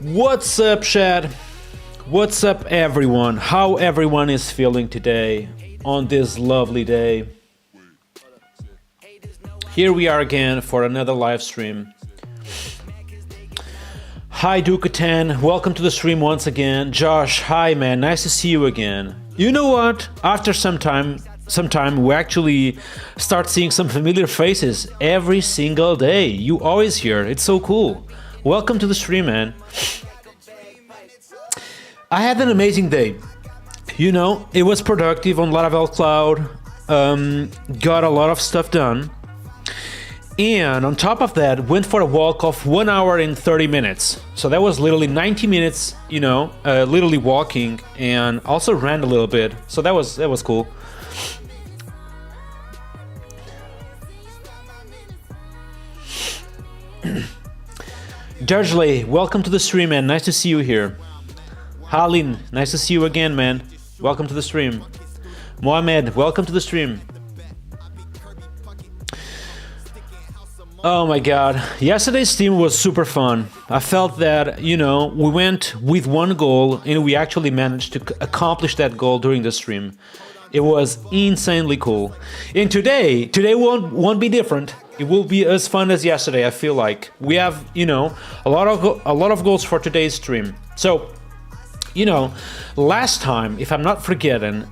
What's up, chat? What's up, everyone? How everyone is feeling today on this lovely day? Here we are again for another live stream. Hi, Duke10. Welcome to the stream once again. Josh, hi, man. Nice to see you again. You know what? After some time, we actually start seeing some familiar faces every single day. You always here. It's so cool. Welcome to the stream, man. I had an amazing day. You know, it was productive on Laravel Cloud. Got a lot of stuff done. And on top of that, went for a walk of 1 hour and 30 minutes. So that was literally 90 minutes, you know, literally walking, and also ran a little bit. So that was cool. Darjley, welcome to the stream, man. Nice to see you here. Halin, nice to see you again, man. Welcome to the stream. Mohamed, welcome to the stream. Oh my god, yesterday's stream was super fun. I felt that, you know, we went with one goal and we actually managed to accomplish that goal during the stream. It was insanely cool. And today won't be different. It will be as fun as yesterday, I feel like. We have, you know, a lot of goals for today's stream. So, you know, last time, if I'm not forgetting,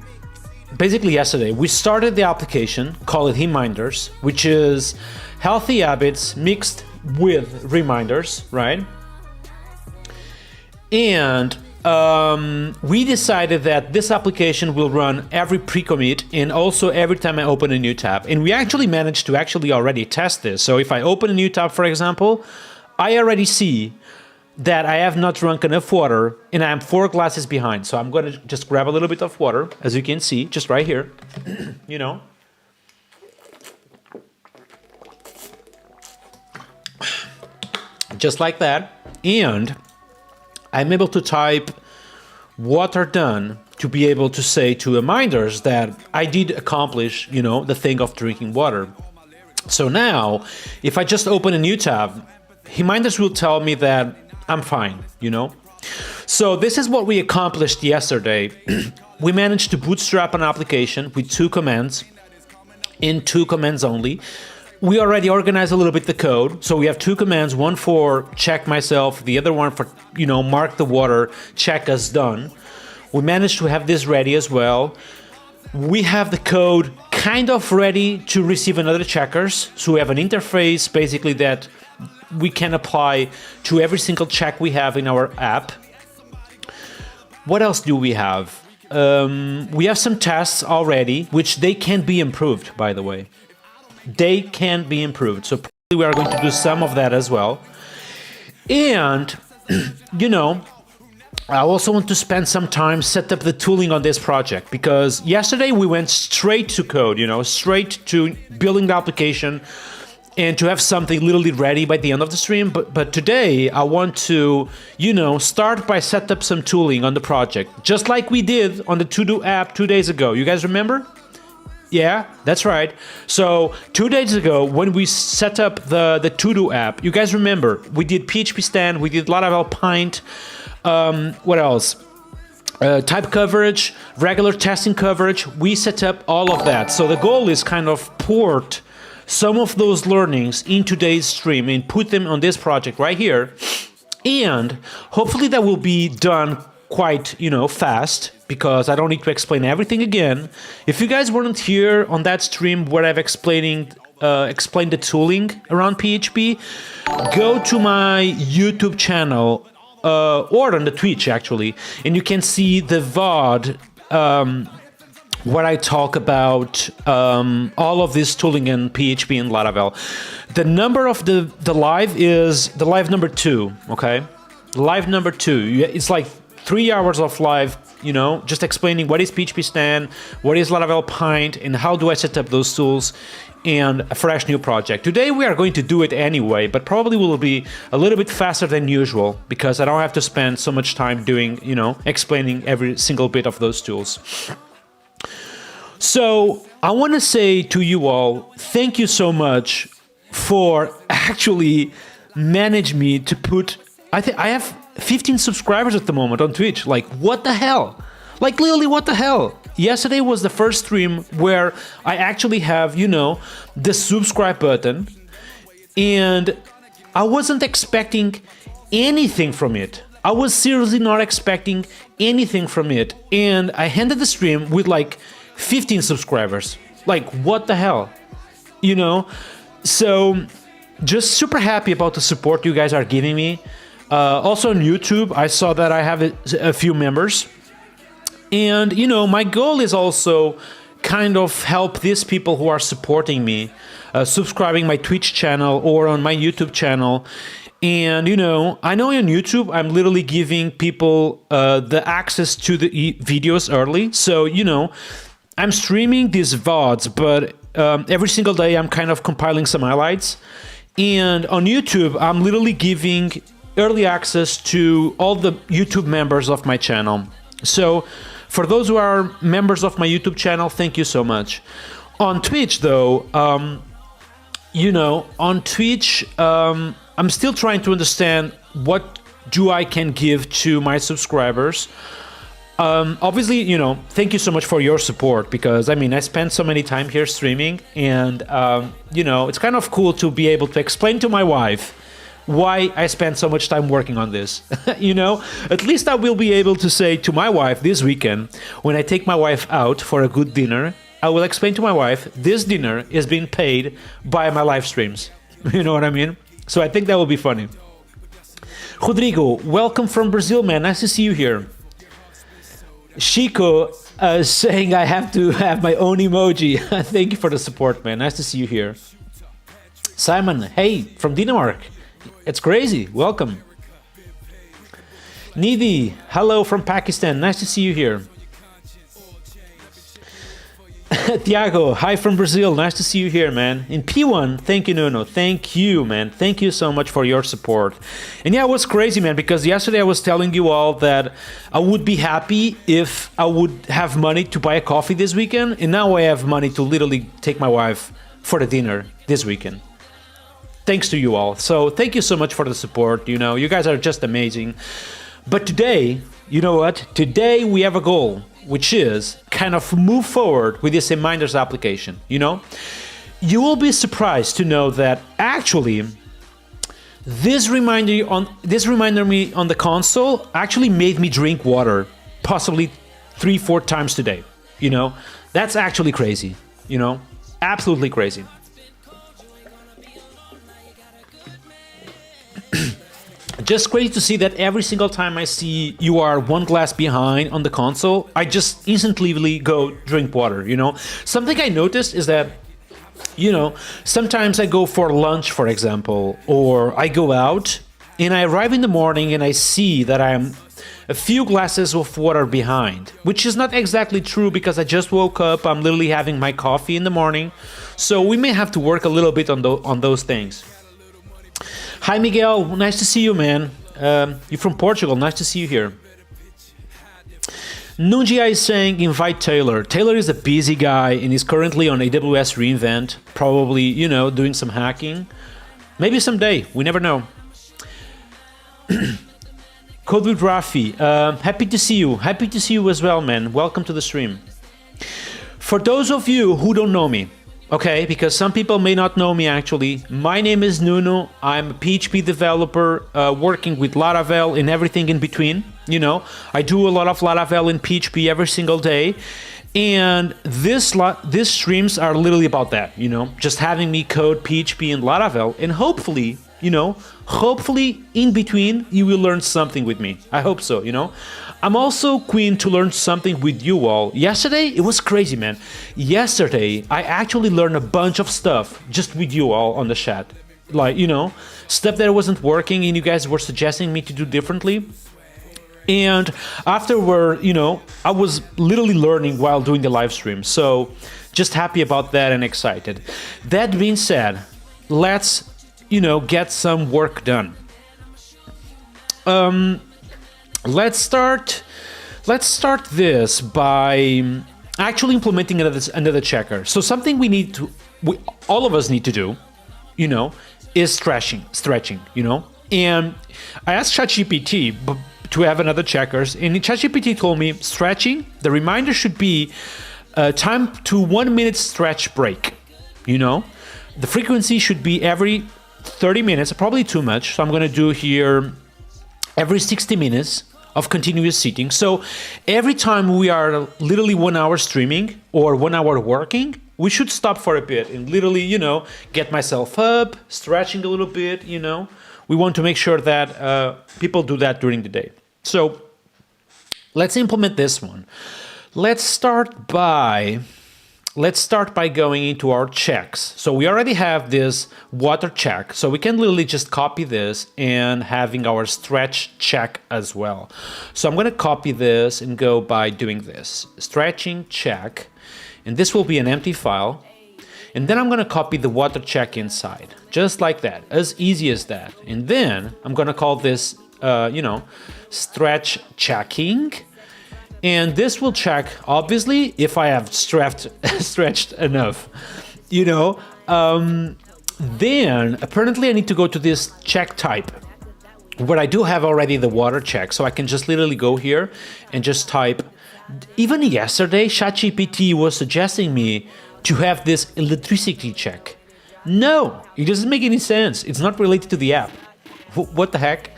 basically yesterday, we started the application, call it Reminders, which is healthy habits mixed with reminders, right? And we decided that this application will run every pre-commit and also every time I open a new tab. And we actually managed to already test this. So if I open a new tab, for example, I already see that I have not drunk enough water and I'm 4 glasses behind. So I'm going to just grab a little bit of water, as you can see, just right here, you know. Just like that. And I'm able to type water done to be able to say to reminders that I did accomplish, you know, the thing of drinking water. So now, if I just open a new tab, reminders will tell me that I'm fine, you know? So this is what we accomplished yesterday. We managed to bootstrap an application with 2 commands, in 2 commands only. We already organized a little bit the code. So we have 2 commands, one for check myself, the other one for, you know, mark the water, check as done. We managed to have this ready as well. We have the code kind of ready to receive another checkers. So we have an interface basically that we can apply to every single check we have in our app. What else do we have? We have some tests already, which they can be improved, by the way. They can be improved. So probably we are going to do some of that as well. And, you know, I also want to spend some time set up the tooling on this project, because yesterday we went straight to code, you know, straight to building the application and to have something literally ready by the end of the stream. But today I want to, you know, start by set up some tooling on the project, just like we did on the To-Do app 2 days ago. You guys remember? Yeah, that's right. So 2 days ago, when we set up the To-Do app, you guys remember, we did PHP stand, we did Laravel Pint, what else? Type coverage, regular testing coverage. We set up all of that. So the goal is kind of port some of those learnings in today's stream and put them on this project right here. And hopefully that will be done quite, you know, fast, because I don't need to explain everything again. If you guys weren't here on that stream where I've explained the tooling around PHP, go to my YouTube channel or on the Twitch actually, and you can see the VOD where I talk about all of this tooling in PHP and Laravel. The number of the live is the live number 2, okay? Live number 2. It's like 3 hours of live, you know, just explaining what is PHP stand, what is Laravel Pint, and how do I set up those tools, and a fresh new project. Today we are going to do it anyway, but probably will be a little bit faster than usual, because I don't have to spend so much time doing, you know, explaining every single bit of those tools. So I want to say to you all, thank you so much for actually manage me to put, I have 15 subscribers at the moment on Twitch. Like, what the hell? Like, literally, what the hell? Yesterday was the first stream where I actually have, you know, the subscribe button, and I wasn't expecting anything from it. I was seriously not expecting anything from it, and I ended the stream with like 15 subscribers. Like, what the hell? You know? So, just super happy about the support you guys are giving me. Also on YouTube, I saw that I have a few members. And, you know, my goal is also kind of help these people who are supporting me, subscribing my Twitch channel or on my YouTube channel. And, you know on YouTube, I'm literally giving people the access to the videos early. So, you know, I'm streaming these VODs, but every single day I'm kind of compiling some highlights. And on YouTube, I'm literally giving early access to all the YouTube members of my channel. So for those who are members of my YouTube channel, thank you so much. On Twitch, though, you know, on Twitch, I'm still trying to understand what I can give to my subscribers. Obviously, you know, thank you so much for your support, because I mean, I spend so many time here streaming, and you know, it's kind of cool to be able to explain to my wife why I spend so much time working on this. You know, at least I will be able to say to my wife this weekend, when I take my wife out for a good dinner, I will explain to my wife, this dinner is being paid by my live streams. You know what I mean? So I think that will be funny. Rodrigo, welcome from Brazil, man. Nice to see you here. Chico saying I have to have my own emoji. Thank you for the support, man. Nice to see you here. Simon, hey, from Denmark. It's crazy. Welcome. Nidhi, hello from Pakistan. Nice to see you here. Tiago, hi from Brazil. Nice to see you here, man. In P1, thank you, Nuno. Thank you, man. Thank you so much for your support. And yeah, it was crazy, man, because yesterday I was telling you all that I would be happy if I would have money to buy a coffee this weekend. And now I have money to literally take my wife for the dinner this weekend. Thanks to you all. So thank you so much for the support. You know, you guys are just amazing. But today, you know what? Today we have a goal, which is kind of move forward with this reminders application. You know, you will be surprised to know that actually this reminder me on the console actually made me drink water possibly 3-4 times today. You know, that's actually crazy. You know, absolutely crazy. Just crazy to see that every single time I see you are one glass behind on the console, I just instantly go drink water, you know? Something I noticed is that, you know, sometimes I go for lunch, for example, or I go out and I arrive in the morning and I see that I'm a few glasses of water behind, which is not exactly true because I just woke up, I'm literally having my coffee in the morning, so we may have to work a little bit on those things. Hi Miguel, nice to see you, man. You're from Portugal, nice to see you here. Nunjia is saying invite Taylor. Taylor is a busy guy and is currently on AWS reInvent, probably, you know, doing some hacking. Maybe someday, we never know. Code with Rafi, happy to see you. Happy to see you as well, man. Welcome to the stream. For those of you who don't know me, okay, because some people may not know me actually. My name is Nuno. I'm a PHP developer working with Laravel and everything in between. You know, I do a lot of Laravel in PHP every single day. And these streams are literally about that, you know, just having me code PHP and Laravel. And hopefully, you know, hopefully in between you will learn something with me. I hope so, you know. I'm also keen to learn something with you all. Yesterday, it was crazy, man. Yesterday, I actually learned a bunch of stuff just with you all on the chat. Like, you know, stuff that wasn't working and you guys were suggesting me to do differently. And afterward, you know, I was literally learning while doing the live stream. So just happy about that and excited. That being said, let's, you know, get some work done. Let's start this by actually implementing another checker. So something all of us need to do, you know, is stretching, you know. And I asked ChatGPT to have another checkers, and ChatGPT told me stretching, the reminder should be time to 1 minute stretch break. You know, the frequency should be every 30 minutes, probably too much. So I'm going to do here every 60 minutes of continuous sitting. So every time we are literally 1 hour streaming or 1 hour working, we should stop for a bit and literally, you know, get myself up, stretching a little bit, you know. We want to make sure that people do that during the day. So let's implement this one. Let's start by going into our checks. So we already have this water check. So we can literally just copy this and having our stretch check as well. So I'm going to copy this and go by doing this, stretching check. And this will be an empty file. And then I'm going to copy the water check inside, just like that, as easy as that. And then I'm going to call this, you know, stretch checking. And this will check, obviously, if I have stretched enough, you know. Then apparently I need to go to this check type, where I do have already the water check. So I can just literally go here and just type. Even yesterday, ChatGPT was suggesting me to have this electricity check. No, it doesn't make any sense. It's not related to the app. What the heck?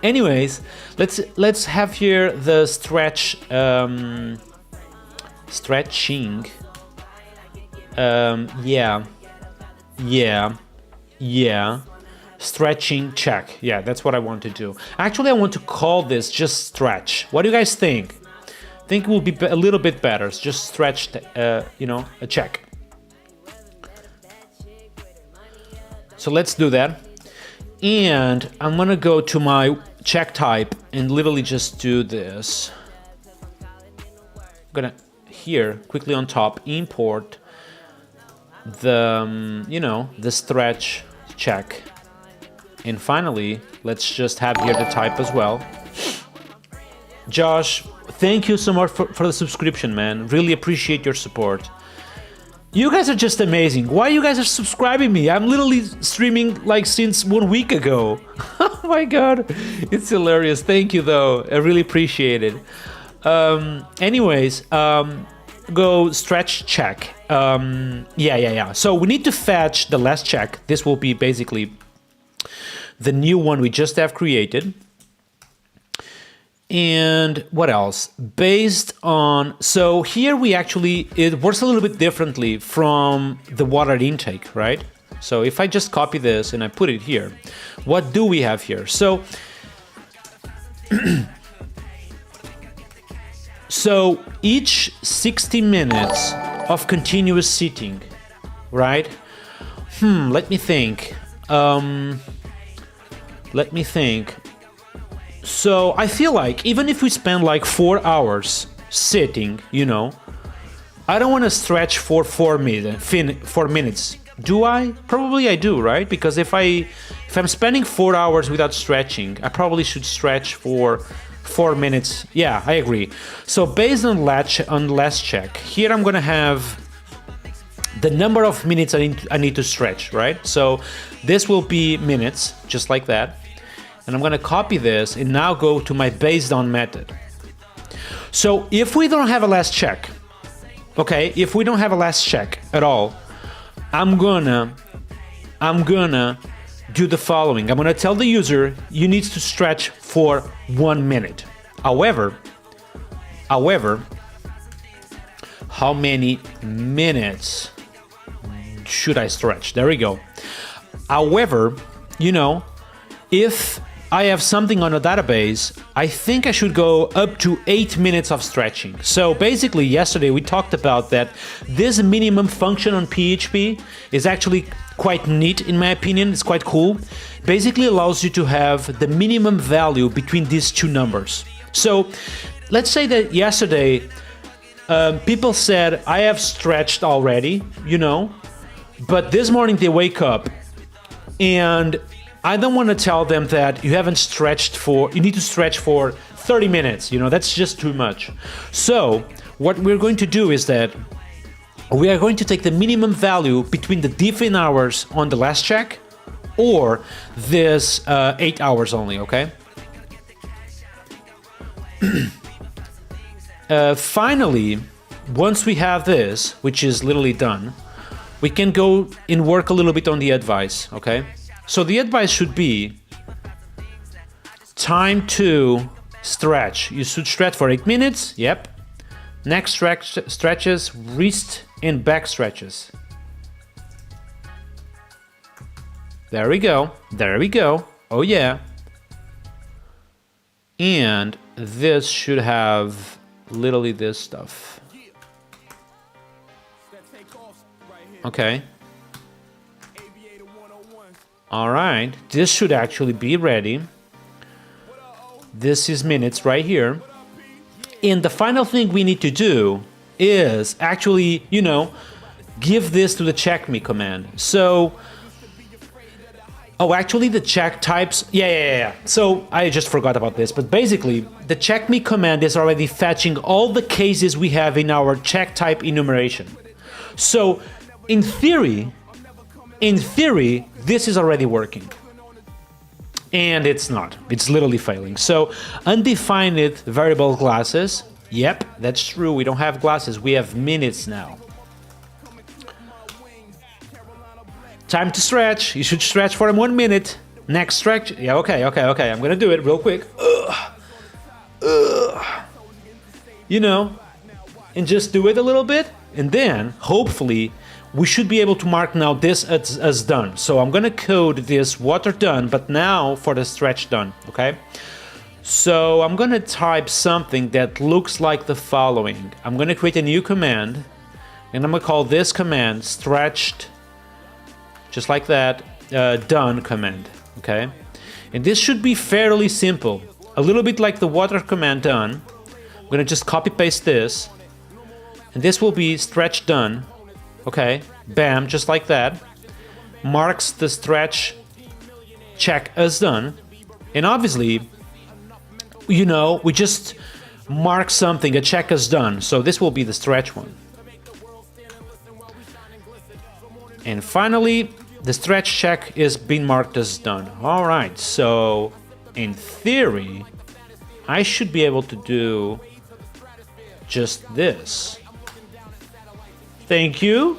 Anyways, let's have here the stretching. Yeah. Stretching check. Yeah, that's what I want to do. Actually, I want to call this just stretch. What do you guys think? I think it will be a little bit better. It's just stretched, you know, a check. So let's do that. And I'm gonna go to my check type and literally just do this. I'm gonna here quickly on top import the you know, the stretch check. And finally, let's just have here the type as well. Josh, thank you so much for the subscription, man. Really appreciate your support. You guys are just amazing. Why you guys are subscribing me? I'm literally streaming like since 1 week ago. Oh my god, it's hilarious. Thank you though, I really appreciate it. Anyways, go stretch check. Yeah. So we need to fetch the last check. This will be basically the new one we just have created. And what else? Based on, so here we actually, it works a little bit differently from the water intake, right? So if I just copy this and I put it here, what do we have here? So, so each 60 minutes of continuous sitting, right? Let me think. So I feel like even if we spend like 4 hours sitting, you know, I don't want to stretch for 4 minutes. Do I? Probably I do, right? Because if I'm spending 4 hours without stretching, I probably should stretch for 4 minutes. Yeah, I agree. So based on last check, here I'm gonna have the number of minutes I need to stretch, right? So this will be minutes, just like that. And I'm going to copy this and now go to my based on method. So if we don't have a last check, okay, if we don't have a last check at all, I'm gonna do the following. I'm gonna tell the user you need to stretch for 1 minute. However, how many minutes should I stretch? There we go. However, you know, if I have something on a database, I think I should go up to 8 minutes of stretching. So basically yesterday we talked about that this minimum function on PHP is actually quite neat in my opinion, it's quite cool. Basically allows you to have the minimum value between these two numbers. So let's say that yesterday people said I have stretched already, you know, but this morning they wake up and I don't want to tell them that you haven't stretched you need to stretch for 30 minutes, you know, that's just too much. So what we're going to do is that we are going to take the minimum value between the diff in hours on the last check or this 8 hours only, okay? Finally, once we have this, which is literally done, we can go and work a little bit on the advice, okay? So the advice should be time to stretch. You should stretch for 8 minutes, yep. Next stretches, wrist and back stretches. There we go, there we go, oh yeah. And this should have literally this stuff. Okay. All right, this should actually be ready. This is minutes right here. And the final thing we need to do is actually, you know, give this to the check me command. So, oh, actually the check types, yeah. So I just forgot about this, but basically the check me command is already fetching all the cases we have in our check type enumeration. So in theory, this is already working. And it's not, it's literally failing. So undefined variable classes, yep, that's true, we don't have classes, we have minutes now. Time to stretch, you should stretch for 1 minute. Next stretch, yeah, okay, I'm gonna do it real quick. You know, and just do it a little bit, and then hopefully we should be able to mark now this as done. So I'm gonna code this water done, but now for the stretch done, okay? So I'm gonna type something that looks like the following. I'm gonna create a new command, and I'm gonna call this command stretched, just like that, done command, okay? And this should be fairly simple, a little bit like the water command done. I'm gonna just copy paste this, and this will be stretch done. Okay, bam, just like that. Marks the stretch check as done. And obviously, you know, we just mark something, a check as done. So this will be the stretch one. And finally, the stretch check is being marked as done. All right, so in theory, I should be able to do just this. Thank you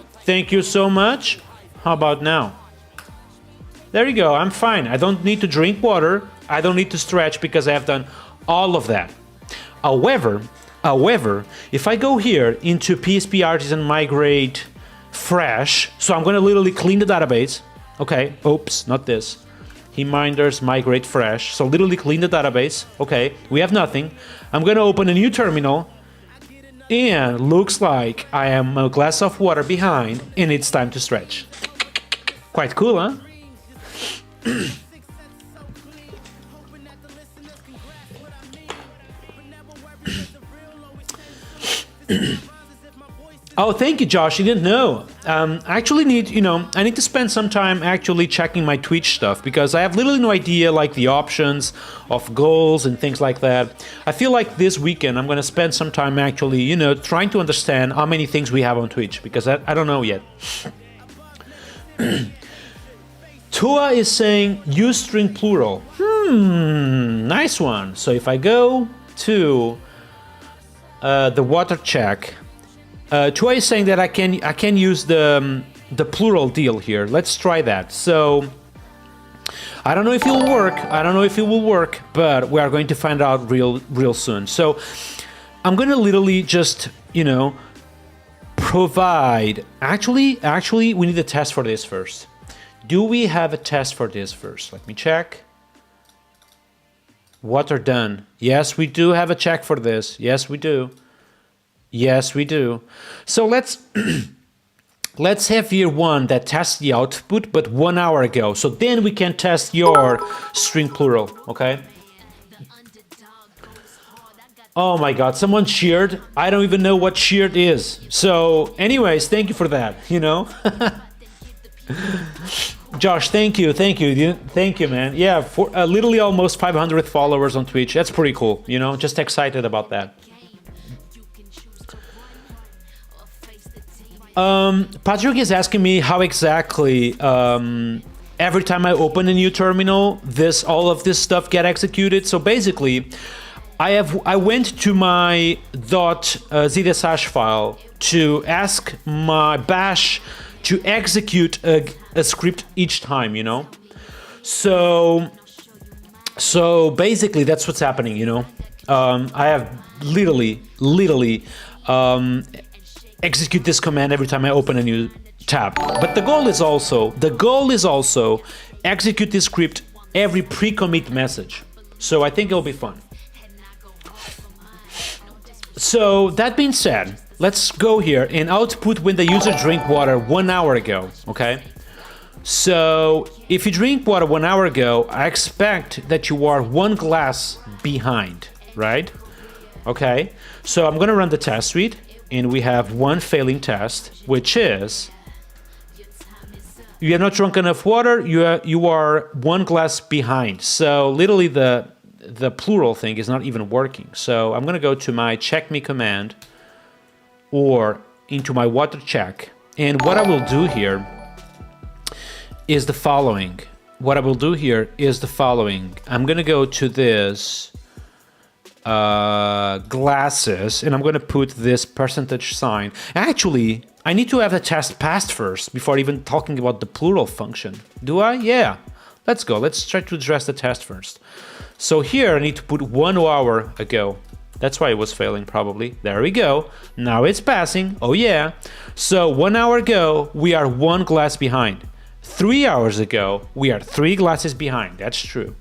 so much. How about now? There you go, I'm fine. I don't need to drink water. I don't need to stretch because I have done all of that. However, if I go here into PHP Artisan migrate fresh, so I'm gonna literally clean the database. Okay, oops, not this. Reminders migrate fresh, so literally clean the database. Okay, we have nothing. I'm gonna open a new terminal. And looks like I am a glass of water behind and it's time to stretch. Quite cool, huh? Oh, thank you, Josh. You didn't know. I actually need, you know, I need to spend some time actually checking my Twitch stuff because I have literally no idea, like the options of goals and things like that. I feel like this weekend I'm going to spend some time actually, you know, trying to understand how many things we have on Twitch because I don't know yet. Tua is saying use string plural. Nice one. So if I go to the water check, Tua is saying that I can use the plural deal here. Let's try that. So I don't know if it'll work. But we are going to find out real soon. So I'm gonna literally just, you know, provide. Actually, we need a test for this first. Do we have a test for this first? Let me check. Water done. Yes, we do have a check for this. Yes, we do. Yes, we do. So let's let's have here one that tests the output, but 1 hour ago. So then we can test your string plural, okay? Oh my God, someone cheered. I don't even know what cheered is. So anyways, thank you for that, you know? Josh, thank you, man. Yeah, for literally almost 500 followers on Twitch. That's pretty cool, you know? Just excited about that. Patrick is asking me how exactly every time I open a new terminal, all of this stuff get executed. So basically, I went to my .zsh file to ask my bash to execute a script each time, you know. So basically that's what's happening, you know. I have literally execute this command every time I open a new tab. But the goal is also execute this script every pre-commit message. So I think it'll be fun. So that being said, let's go here and output when the user drank water 1 hour ago, okay? So if you drink water 1 hour ago, I expect that you are 1 glass behind, right? Okay, so I'm gonna run the test suite, and we have one failing test, which is you have not drunk enough water, you are 1 glass behind. So literally the plural thing is not even working. So I'm gonna go to my check me command or into my water check, and what I will do here is the following. I'm gonna go to this glasses, and I'm gonna put this percentage sign. Actually, I need to have the test passed first before even talking about the plural function. Do I? Yeah. Let's go. Let's try to address the test first. So here I need to put 1 hour ago. That's why it was failing probably. There we go. Now it's passing. Oh yeah. So 1 hour ago, we are 1 glass behind. 3 hours ago, we are 3 glasses behind. That's true.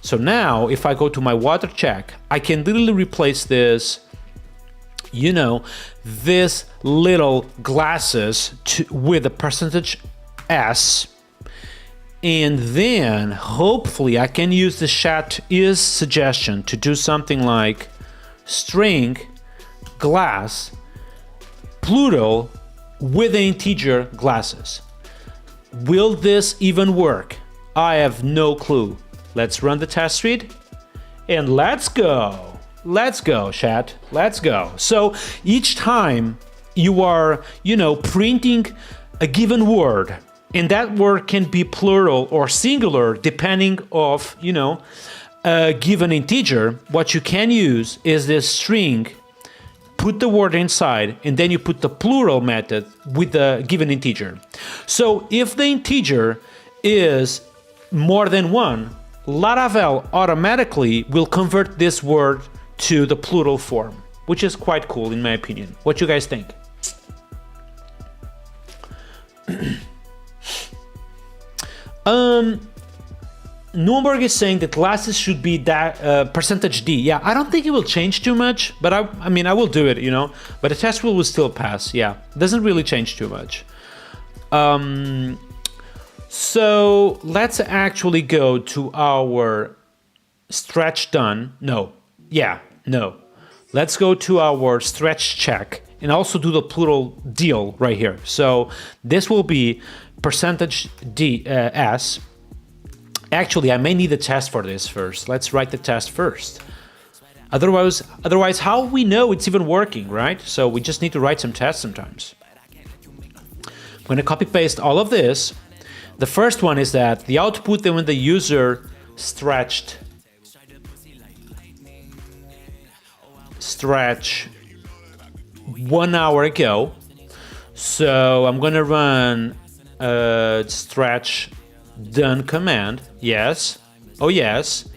So now if I go to my water check, I can literally replace this, you know, this little glasses with a percentage S, and then hopefully I can use the chat is suggestion to do something like string glass plural with an integer glasses. Will this even work? I have no clue. Let's run the test suite and let's go. Let's go, chat. Let's go. So each time you are, you know, printing a given word, and that word can be plural or singular depending of, you know, a given integer, what you can use is this string, put the word inside, and then you put the plural method with the given integer. So if the integer is more than 1, Laravel automatically will convert this word to the plural form, which is quite cool in my opinion. What you guys think? Nuremberg is saying that classes should be that percentage D. Yeah, I don't think it will change too much, but I mean, I will do it, you know, but the test will still pass. Yeah, doesn't really change too much. So let's actually go to our stretch done. No. Let's go to our stretch check and also do the plural deal right here. So this will be percentage D S. Actually, I may need a test for this first. Let's write the test first. Otherwise, how we know it's even working, right? So we just need to write some tests sometimes. I'm going to copy paste all of this. The first one is that the output that when the user stretch 1 hour ago. So I'm gonna run stretch done command. Yes. Oh yes.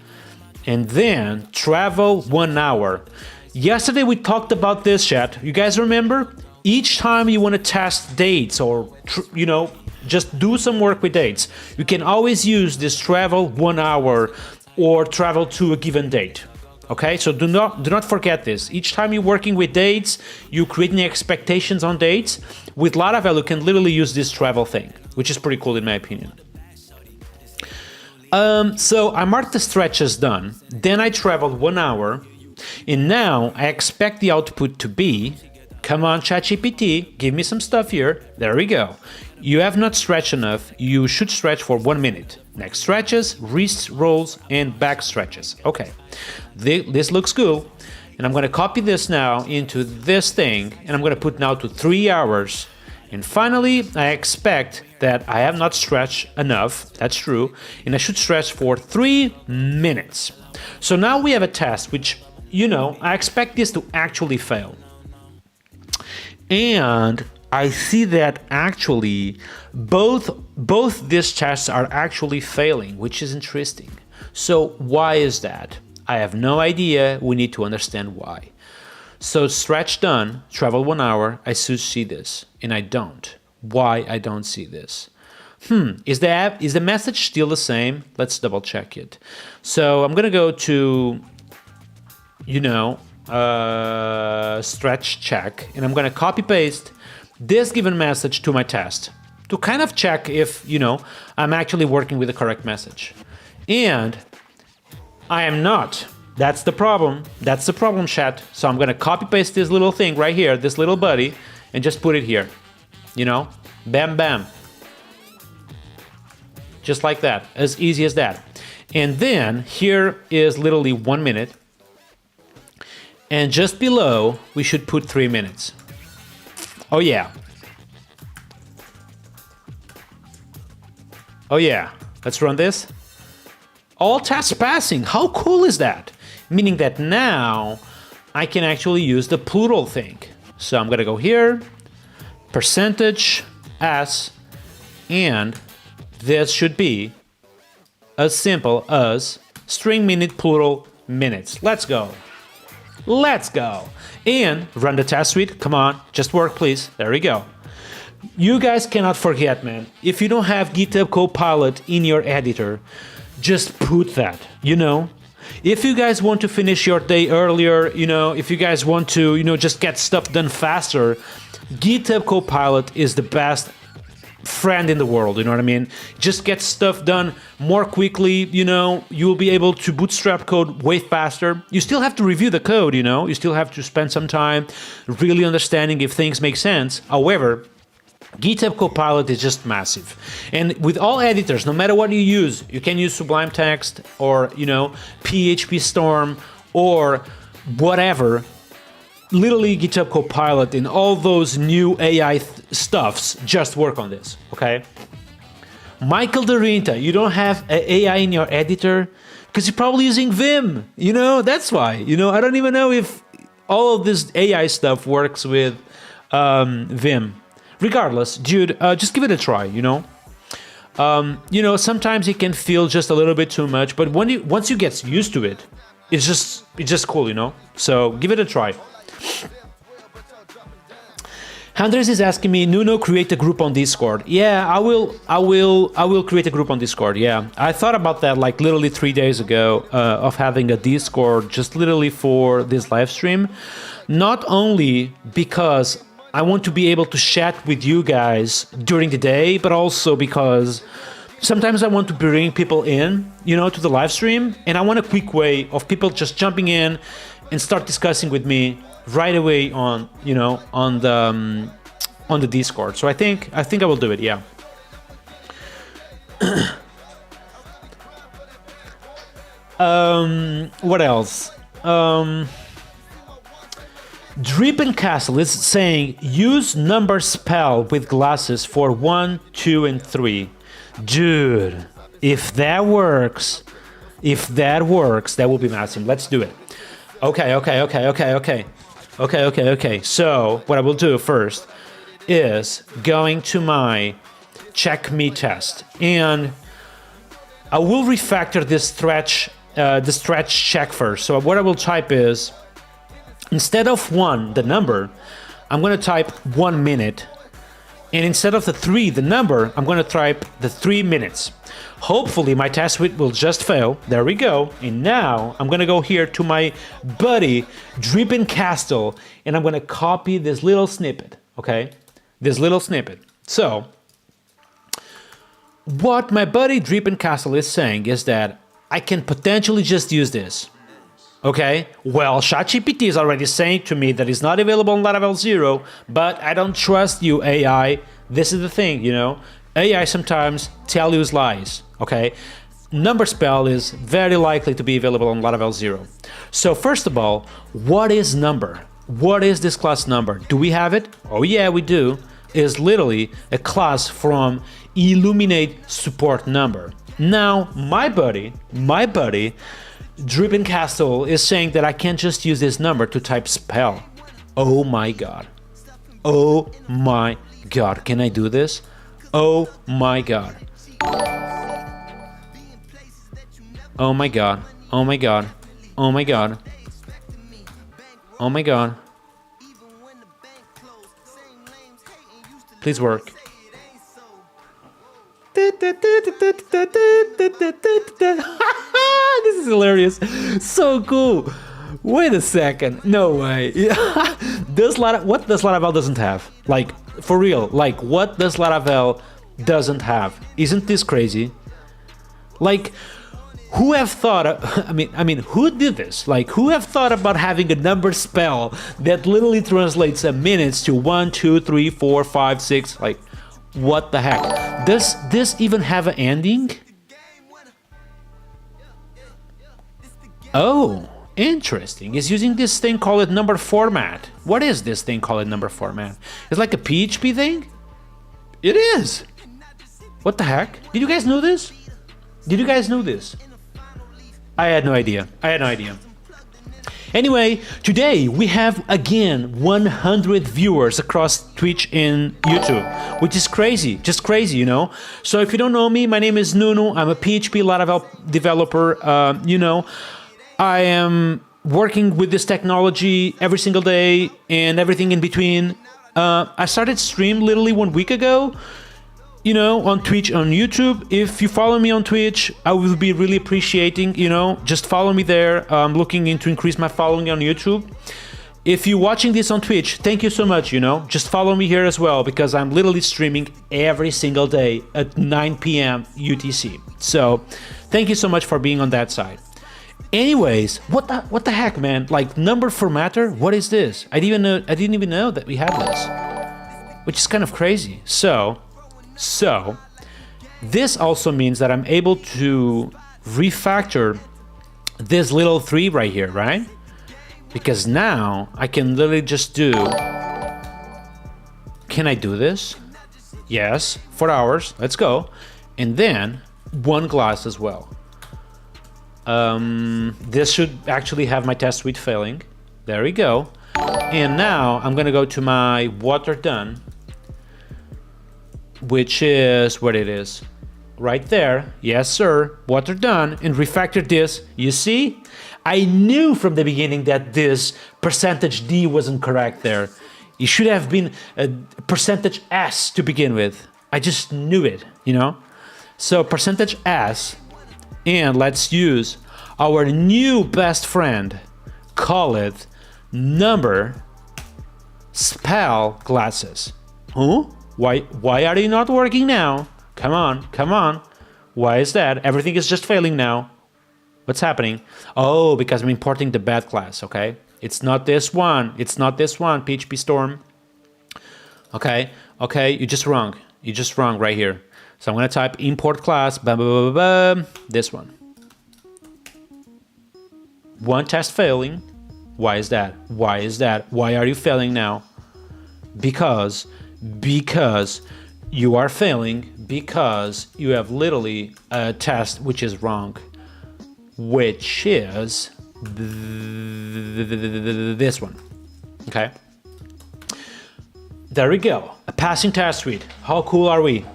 And then travel 1 hour. Yesterday we talked about this, chat. You guys remember? Each time you want to test dates or you know, just do some work with dates, you can always use this travel 1 hour or travel to a given date. Okay, so do not forget this. Each time you're working with dates, you're creating expectations on dates. With Laravel, you can literally use this travel thing, which is pretty cool in my opinion. So I marked the stretch as done. Then I traveled 1 hour, and now I expect the output to be, come on ChatGPT, give me some stuff here. There we go. You have not stretched enough. You should stretch for 1 minute. Next stretches, wrist rolls, and back stretches. Okay, this looks cool. And I'm going to copy this now into this thing, and I'm going to put now to 3 hours. And finally, I expect that I have not stretched enough, that's true, and I should stretch for 3 minutes. So now we have a test which, you know, I expect this to actually fail. And I see that actually both these tests are actually failing, which is interesting. So why is that? I have no idea. We need to understand why. So stretch done, travel 1 hour, I should see this, and I don't. Why I don't see this? Is the message still the same? Let's double check it. So I'm gonna go to, you know, stretch check, and I'm gonna copy paste this given message to my test to kind of check if, you know, I'm actually working with the correct message. And I am not. That's the problem. That's the problem, chat. So I'm gonna copy paste this little thing right here, this little buddy, and just put it here. You know, bam, bam. Just like that, as easy as that. And then here is literally 1 minute. And just below, we should put 3 minutes. Oh yeah. Oh yeah, let's run this. All tests passing, how cool is that? Meaning that now I can actually use the plural thing. So I'm gonna go here, %s, and this should be as simple as string minute plural minutes. Let's go. Let's go. And run the test suite. Come on, just work, please. There we go. You guys cannot forget, man. If you don't have GitHub Copilot in your editor, just put that, you know? If you guys want to finish your day earlier, you know, if you guys want to, you know, just get stuff done faster, GitHub Copilot is the best friend in the world, you know what I mean? Just get stuff done more quickly, you know, you'll be able to bootstrap code way faster. You still have to review the code, you know, you still have to spend some time really understanding if things make sense. However, GitHub Copilot is just massive. And with all editors, no matter what you use, you can use Sublime Text or, you know, PHP Storm or whatever. Literally GitHub Copilot and all those new AI stuffs just work on this, okay? Michael Dorinta, you don't have AI in your editor because you're probably using Vim, you know? That's why, you know, I don't even know if all of this AI stuff works with Vim. Regardless, dude, just give it a try, you know? You know, sometimes it can feel just a little bit too much, but once you get used to it, it's just cool, you know? So give it a try. Andres is asking me, Nuno, create a group on Discord. Yeah, I will create a group on Discord. Yeah, I thought about that like literally 3 days ago of having a Discord just literally for this live stream. Not only because I want to be able to chat with you guys during the day, but also because sometimes I want to bring people in, you know, to the live stream, and I want a quick way of people just jumping in and start discussing with me right away on, you know, on the Discord. So I think I will do it. Yeah. What else? Drippin Castle is saying use number spell with glasses for 1, 2, and 3. Dude, if that works, that will be massive. Let's do it. Okay. So what I will do first is going to my check me test, and I will refactor this stretch check first. So what I will type is, instead of 1, the number, I'm going to type 1 minute. And instead of the 3, the number, I'm going to type the 3 minutes. Hopefully my test suite will just fail. There we go. And now I'm going to go here to my buddy, Drippin Castle, and I'm going to copy this little snippet, okay? This little snippet. So, what my buddy Drippin Castle is saying is that I can potentially just use this. Okay, well, ChatGPT is already saying to me that it's not available on Laravel 0, but I don't trust you, AI. This is the thing, you know. AI sometimes tell you lies, okay? Number spell is very likely to be available on Laravel 0. So first of all, what is number? What is this class number? Do we have it? Oh yeah, we do. is literally a class from Illuminate support number. Now, my buddy, Drippin Castle is saying that I can't just use this number to type spell. Oh my god. Oh my god. Can I do this? Oh my god. Oh my god. Oh my god. Oh my god. Oh my god. Please work. This is hilarious. So cool. Wait a second. No way. What does Laravel doesn't have? Like, for real. Like, what does Laravel doesn't have? Isn't this crazy? Like, who have thought, I mean, who did this? Like, who have thought about having a number spell that literally translates a minutes to 1, 2, 3, 4, 5, 6? Like, what the heck? Does this even have an ending? Oh, interesting. It's using this thing called number format. What is this thing called number format? It's like a PHP thing? It is. What the heck? Did you guys know this? Did you guys know this? I had no idea. Anyway, today we have again 100 viewers across Twitch and YouTube, which is crazy, just crazy, you know? So if you don't know me, my name is Nuno. I'm a PHP Laravel developer. You know, I am working with this technology every single day and everything in between. I started stream literally 1 week ago. You know, on Twitch, on YouTube. If you follow me on Twitch, I will be really appreciating, you know, just follow me there. I'm looking into increase my following on YouTube. If you're watching this on Twitch, thank you so much, you know, just follow me here as well, because I'm literally streaming every single day at 9 p.m. UTC. So thank you so much for being on that side. Anyways, what the heck, man? Like, number formatter? What is this? I didn't even know that we had this, which is kind of crazy. So this also means that I'm able to refactor this little 3 right here, right? Because now I can literally just do... Can I do this? Yes, 4 hours, let's go. And then 1 glass as well. This should actually have my test suite failing. There we go. And now I'm gonna go to my water done, which is what it is right there. Yes sir, water done, and refactor this. You see, I knew from the beginning that this %d wasn't correct there. It should have been a %s to begin with. I just knew it, you know. So %s, and let's use our new best friend, call it number spell classes. Huh? Why are they not working now? Come on. Why is that? Everything is just failing now. What's happening? Oh, because I'm importing the bad class, okay? It's not this one, PHP Storm. Okay, you're just wrong. Right here. So I'm gonna type import class, this one. 1 test failing. Why is that? Why are you failing now? Because you are failing because you have literally a test which is wrong, which is this one. Okay, there we go, a passing test suite. How cool are we?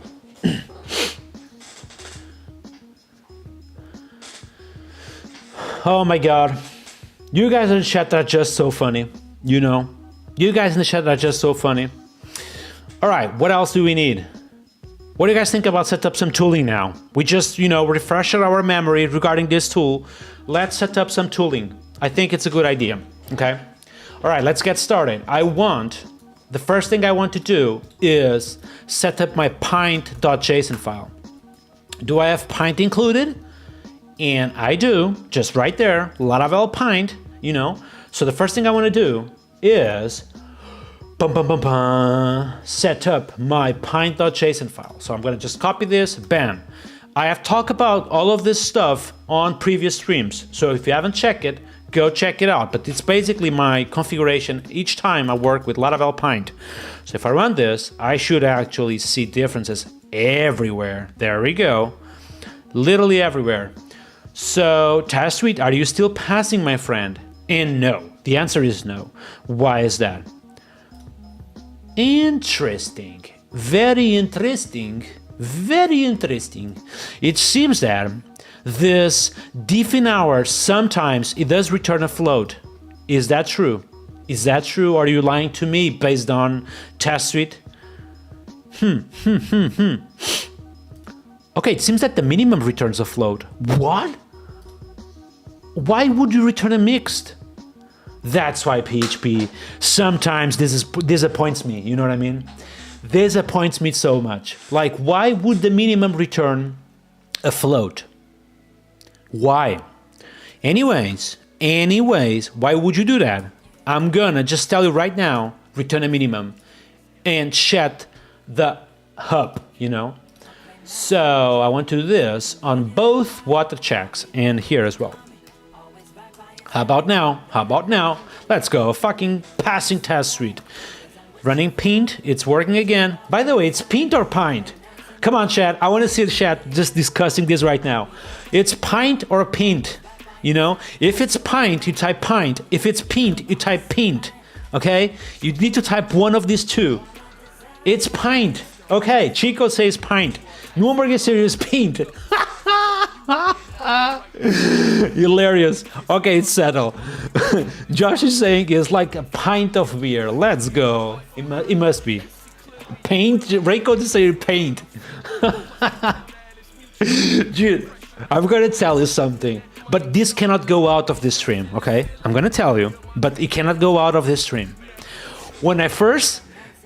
Oh my god, you guys in the chat are just so funny, you know, you guys in the chat are just so funny. All right, what else do we need? What do you guys think about set up some tooling now? We just, you know, refresh our memory regarding this tool. Let's set up some tooling. I think it's a good idea, okay? All right, let's get started. The first thing I want to do is set up my pint.json file. Do I have pint included? And I do, just right there, Laravel pint, you know. So the first thing I want to do is set up my pint.json file. So I'm going to just copy this, bam. I have talked about all of this stuff on previous streams. So if you haven't checked it, Go check it out. But it's basically my configuration each time I work with Laravel Pint. So if I run this, I should actually see differences everywhere. There we go. Literally everywhere. So test suite, are you still passing, my friend? And no. The answer is no. Why is that? Interesting. Very interesting. Very interesting. It seems that this define hour, sometimes it does return a float. Is that true? Is that true? Or are you lying to me based on test suite? Okay, it seems that the minimum returns a float. What? Why would you return a mixed? That's why PHP sometimes disappoints me, you know what I mean? Disappoints me so much. Like, why would the minimum return a float? Why? Anyways, why would you do that? I'm gonna just tell you right now, return a minimum and shut the hub, you know? So I want to do this on both water checks and here as well. How about now? How about now? Let's go. Fucking passing test suite. Running Pint, it's working again. By the way, it's Pint or Pint? Come on, chat. I want to see the chat just discussing this right now. It's Pint or Pint. You know, if it's Pint, you type Pint. If it's Pint, you type Pint. Okay? You need to type one of these two. It's Pint. Okay, Chico says Pint. Nürnberg series Pint. Hilarious. Okay, it's settled. Josh is saying it's like a pint of beer. Let's go. It must be. Paint. Reiko to say paint. Dude, I'm gonna tell you something. But this cannot go out of this stream, okay? I'm gonna tell you, but it cannot go out of this stream. When I first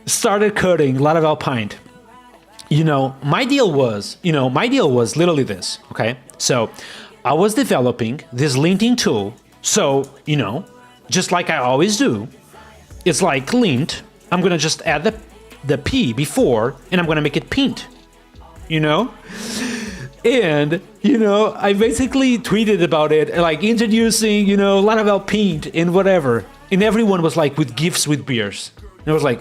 started coding Laravel Pint, you know, my deal was literally this, okay? So I was developing this linting tool. So, you know, just like I always do, it's like lint. I'm gonna just add the P before, and I'm gonna make it Pint, you know? And, you know, I basically tweeted about it, like introducing, you know, Laravel Pint and whatever. And everyone was like, with gifts with beers. And I was like,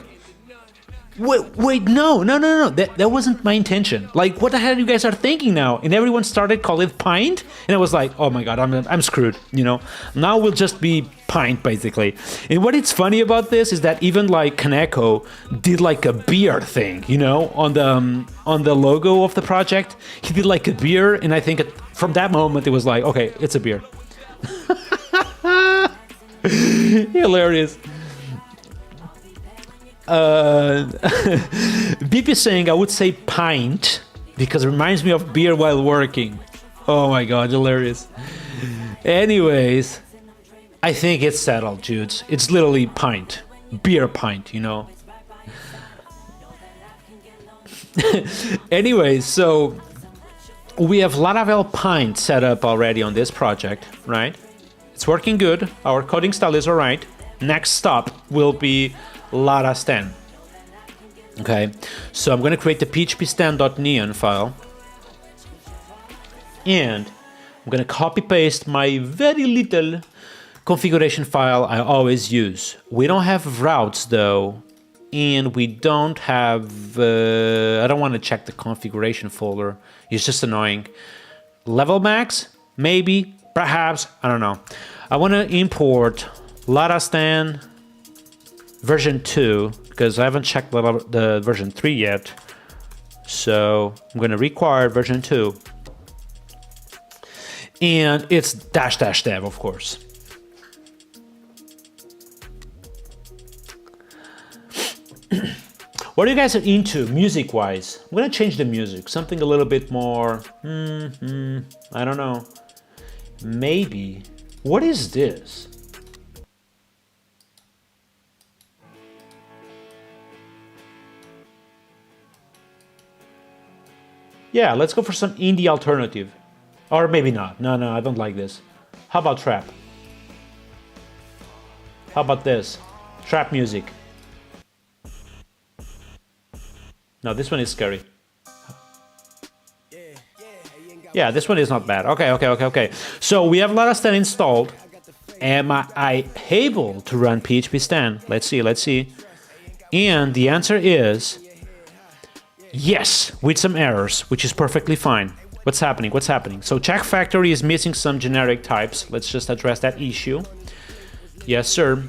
wait, no. That wasn't my intention. Like, what the hell you guys are thinking now? And everyone started calling it Pint, and I was like, oh my god, I'm screwed. You know, now we'll just be Pint basically. And what is funny about this is that even like Kaneko did like a beer thing. You know, on the logo of the project, he did like a beer, and I think from that moment it was like, okay, it's a beer. Hilarious. BP is saying I would say pint because it reminds me of beer while working. Oh my god, hilarious. Anyways, I think it's settled, dudes. It's literally pint. Beer pint, you know. Anyways, so we have Laravel Pint set up already on this project, right? It's working good. Our coding style is alright. Next stop will be Lara stand. Okay, so I'm going to create the phpstand.neon file, and I'm going to copy paste my very little configuration file I always use. We don't have routes though, and we don't have I don't want to check the configuration folder. It's just annoying. Level max, maybe, perhaps, I don't know. I want to import Lara stand version 2, because I haven't checked the version 3 yet. So I'm going to require version 2. And it's --dev, of course. What are you guys into music-wise? I'm going to change the music. Something a little bit more... I don't know. Maybe. What is this? Yeah, let's go for some indie alternative. Or maybe not. No, I don't like this. How about trap? How about this? Trap music. No, this one is scary. Yeah, this one is not bad. Okay. So we have Lara stand installed. am I able to run PHP stan? Let's see. And the answer is yes, with some errors, which is perfectly fine. What's happening? So check factory is missing some generic types. Let's just address that issue. Yes, sir.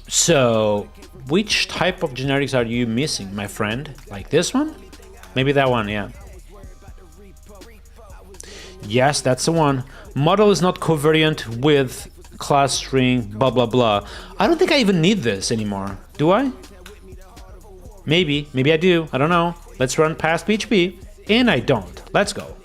So which type of generics are you missing, my friend? Like this one? Maybe that one, yeah. Yes, that's the one. Model is not covariant with class string, blah, blah, blah. I don't think I even need this anymore. Do I? Maybe I do. I don't know. Let's run past PHP. And I don't. Let's go.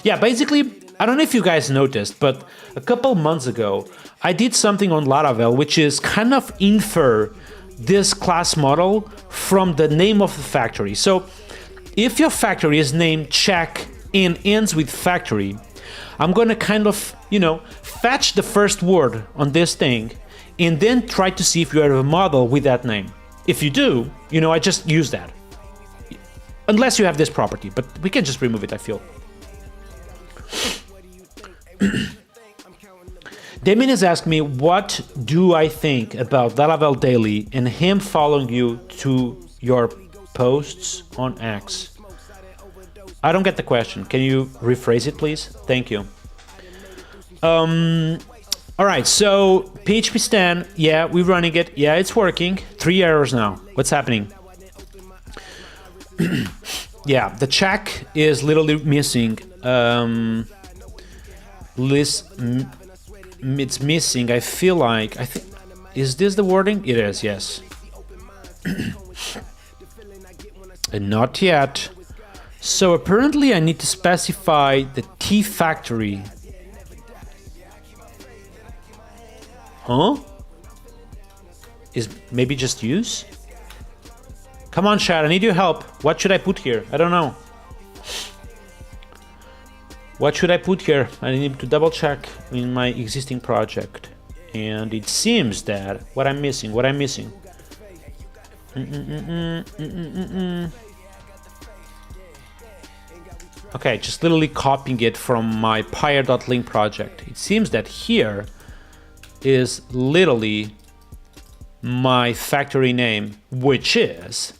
Yeah, basically, I don't know if you guys noticed, but a couple months ago, I did something on Laravel, which is kind of infer this class model from the name of the factory. So if your factory is named check and ends with factory, I'm going to kind of, fetch the first word on this thing and then try to see if you have a model with that name. If you do, I just use that. Unless you have this property, but we can just remove it, I feel. Damien has asked me, what do I think about Laravel Daily and him following you to your posts on X? I don't get the question. Can you rephrase it, please? Thank you. All right, so PHP stan, yeah, we're running it. Yeah, it's working. 3 errors now. What's happening? Yeah, the check is literally missing. It's missing. I feel like is this the wording? It is, yes. And not yet. So apparently I need to specify the T factory. Huh? Is maybe just use? Come on, chat, I need your help. What should I put here? I don't know. What should I put here? I need to double check in my existing project. And it seems that what I'm missing. Okay, just literally copying it from my pyre.link project. It seems that here is literally my factory name, which is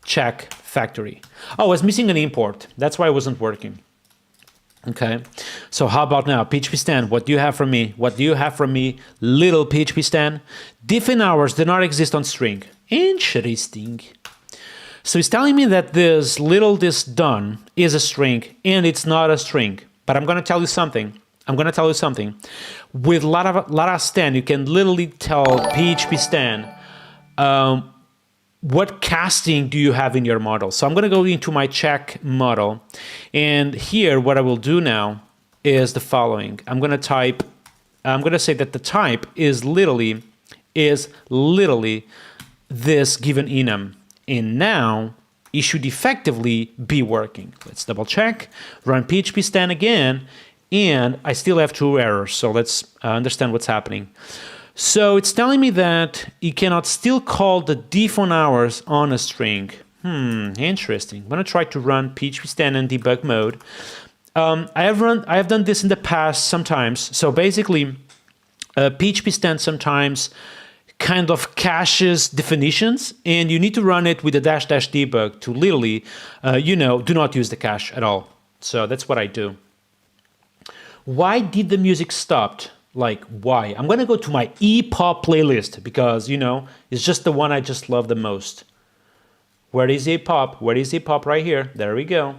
check factory. Oh, I was missing an import. That's why it wasn't working. Okay, so how about now? PHP stan, what do you have for me? Little PHP stan. Diff in hours do not exist on string. Interesting. So it's telling me that this done is a string and it's not a string. But I'm going to tell you something. With Laravel stan, you can literally tell PHP stan what casting do you have in your model. So I'm going to go into my check model. And here, what I will do now is the following. I'm going to say that the type is literally this given enum. And now it should effectively be working. Let's double check, run PHP stan again, and I still have 2 errors. So let's understand what's happening. So it's telling me that it cannot still call the diff on hours on a string. Interesting. I'm gonna try to run PHP stan in debug mode. I have done this in the past sometimes. So basically, PHP stan sometimes kind of caches definitions, and you need to run it with a -- debug to literally, do not use the cache at all. So that's what I do. Why did the music stop? Like, why? I'm going to go to my ePop playlist because, it's just the one I just love the most. Where is ePop? Right here. There we go.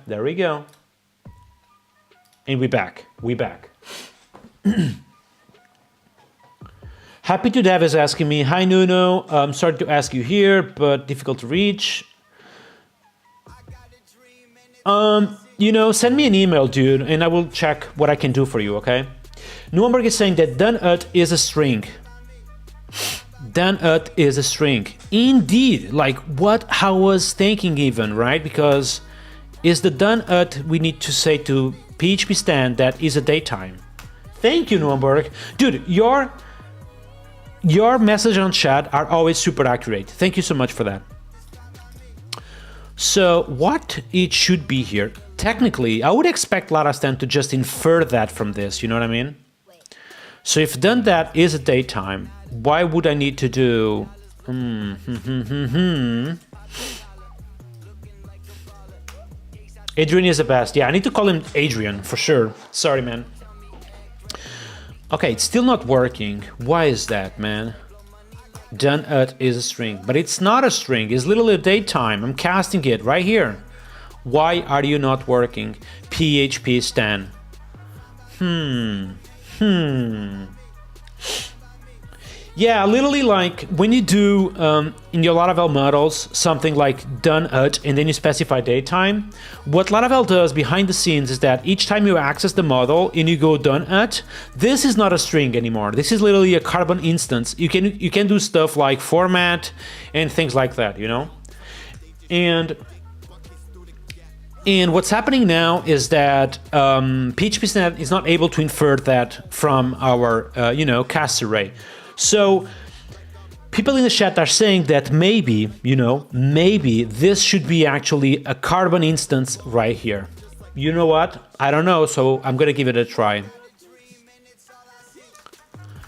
And we're back. Happy to Dev is asking me, hi Nuno, I'm sorry to ask you here, but difficult to reach. Send me an email, dude, and I will check what I can do for you, okay? Nuamberg is saying that done is a string. Indeed, like what I was thinking even, right? Because is the done we need to say to PHP stan that is a datetime. Thank you, Nuamberg. Dude, your message on chat are always super accurate. Thank you so much for that. So what it should be here, technically, I would expect Laravel to just infer that from this, you know what I mean? So if done that is a datetime, why would I need to do... Adrian is the best. Yeah, I need to call him Adrian for sure. Sorry, man. Okay, it's still not working. Why is that, man? Done at is a string, but it's not a string. It's literally a datetime. I'm casting it right here. Why are you not working? PHP stan. Yeah, literally like when you do in your Laravel models something like done at and then you specify datetime, what Laravel does behind the scenes is that each time you access the model and you go done at, this is not a string anymore. This is literally a carbon instance. You can do stuff like format and things like that, you know? And what's happening now is that PHP is not able to infer that from our cast array. So people in the chat are saying that maybe, maybe this should be actually a carbon instance right here. You know what? I don't know, so I'm gonna give it a try.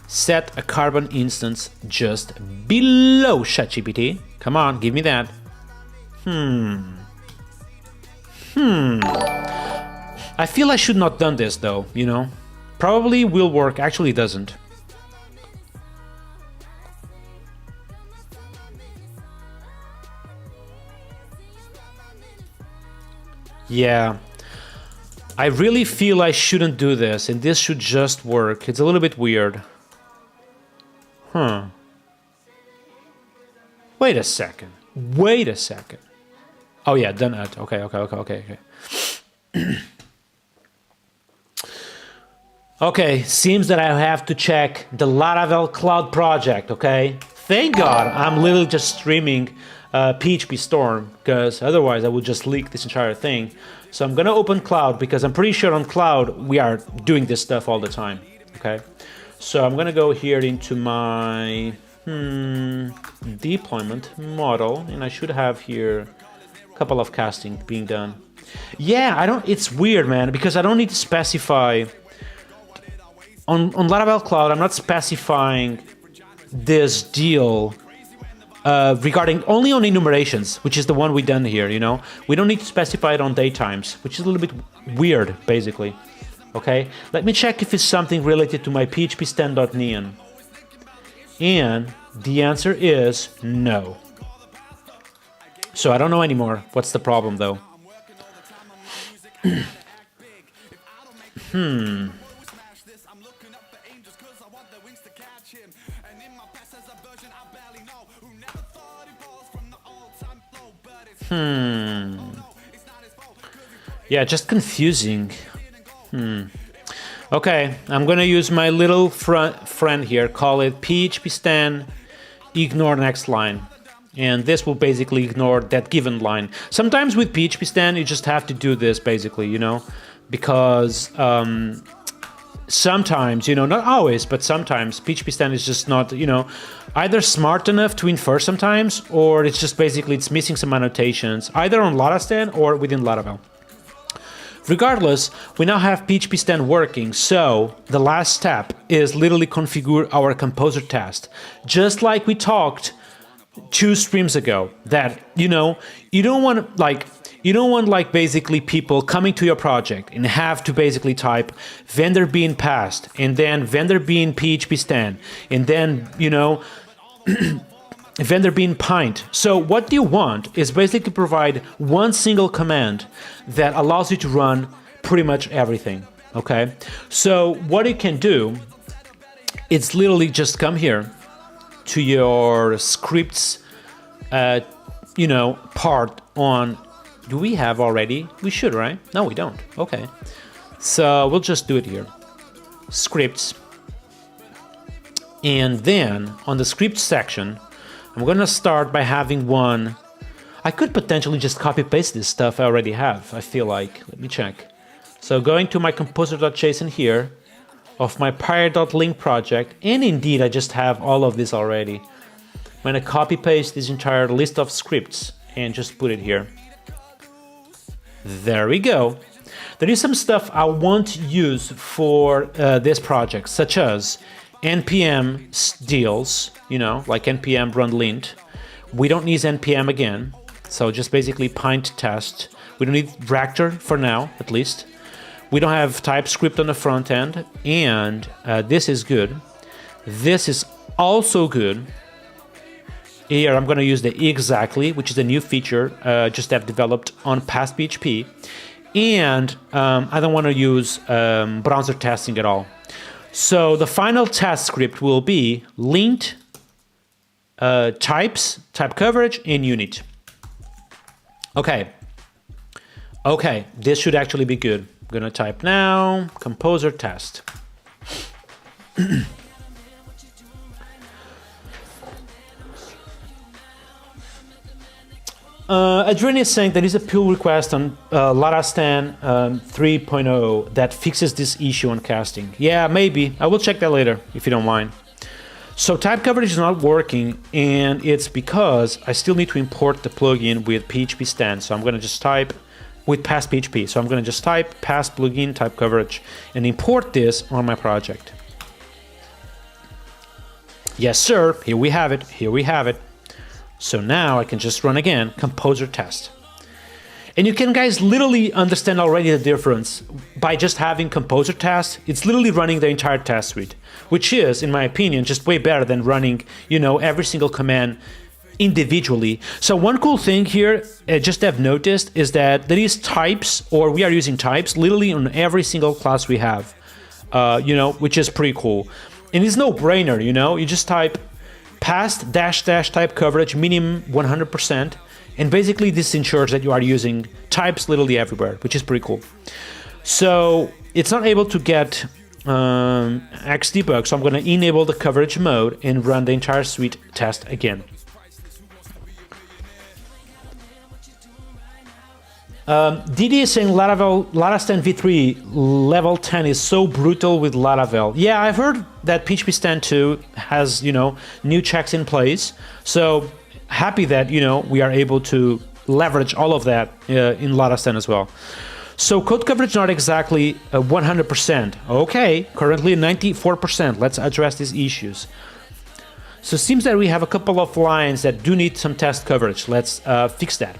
Set a carbon instance just below ChatGPT. Come on, give me that. I feel I should not done this though, Probably will work, actually it doesn't. Yeah, I really feel I shouldn't do this, and this should just work. It's a little bit weird. Wait a second. Oh yeah, done at. Okay. Okay, seems that I have to check the Laravel Cloud project, okay? Thank God I'm literally just streaming PHP Storm, because otherwise I would just leak this entire thing. So I'm gonna open Cloud, because I'm pretty sure on Cloud we are doing this stuff all the time, okay? So I'm gonna go here into my deployment model, and I should have here a couple of casting being done. Yeah, it's weird, man, because I don't need to specify on Laravel Cloud. I'm not specifying this deal regarding only on enumerations, which is the one we done here, We don't need to specify it on datetimes, which is a little bit weird, basically. Okay, let me check if it's something related to my PHP stan.neon. And the answer is no. So I don't know anymore what's the problem, though. Yeah, just confusing. Okay, I'm gonna use my little friend here, call it PHP stan ignore next line. And this will basically ignore that given line. Sometimes with PHP stan, you just have to do this, basically, because sometimes, not always, but sometimes PHP stan is just not, either smart enough to infer sometimes, or it's just basically it's missing some annotations, either on Larastan or within Laravel. Regardless, we now have PHP stan working, so the last step is literally configure our composer test. Just like we talked 2 streams ago, that, you don't want basically people coming to your project and have to basically type vendor bean passed and then vendor bean PHP stan and then, vendor bean pint. So what you want is basically provide one single command that allows you to run pretty much everything, okay? So what you can do, it's literally just come here to your scripts, part on, do we have already? We should, right? No, we don't. Okay. So we'll just do it here. Scripts. And then on the script section, I'm gonna start by having one. I could potentially just copy paste this stuff I already have, I feel like. Let me check. So going to my composer.json here of my pyre.link project, and indeed I just have all of this already. I'm gonna copy paste this entire list of scripts and just put it here. There we go. there is some stuff I won't use for this project, such as npm deals, you know, like npm run lint. We don't need npm again, so just basically pint test. We don't need Ractor for now, at least. We don't have TypeScript on the front end, and this is good. This is also good. Here I'm going to use the exactly, which is a new feature just I've developed on past PHP. And I don't want to use browser testing at all. So the final test script will be lint, types, type coverage, and unit. Okay. Okay, this should actually be good. I'm going to type now, composer test. Adrian is saying there is a pull request on Laravel 3.0 that fixes this issue on casting. Yeah, maybe. I will check that later, if you don't mind. So type coverage is not working, and it's because I still need to import the plugin with PHP stand. So I'm going to just type with past PHP. So I'm going to just type past plugin type coverage and import this on my project. Yes, sir. Here we have it. Here we have it. So now I can just run again, composer test. And you can guys literally understand already the difference by just having composer test. It's literally running the entire test suite, which is, in my opinion, just way better than running, you know, every single command individually. So one cool thing here, just have noticed, is that there is types, or we are using types literally on every single class we have, you know, which is pretty cool. And it's no brainer, you know, you just type past dash dash type coverage minimum 100%, and basically this ensures that you are using types literally everywhere, which is pretty cool. So it's not able to get xdebug, so I'm going to enable the coverage mode and run the entire suite test again. Didi is saying Laravel v3 level 10 is so brutal with Laravel. Yeah, I've heard that PHP stand 2 has, you know, new checks in place. So happy that, you know, we are able to leverage all of that in Laravel as well. So code coverage not exactly 100%. Okay, currently 94%. Let's address these issues. So it seems that we have a couple of lines that do need some test coverage. Let's fix that.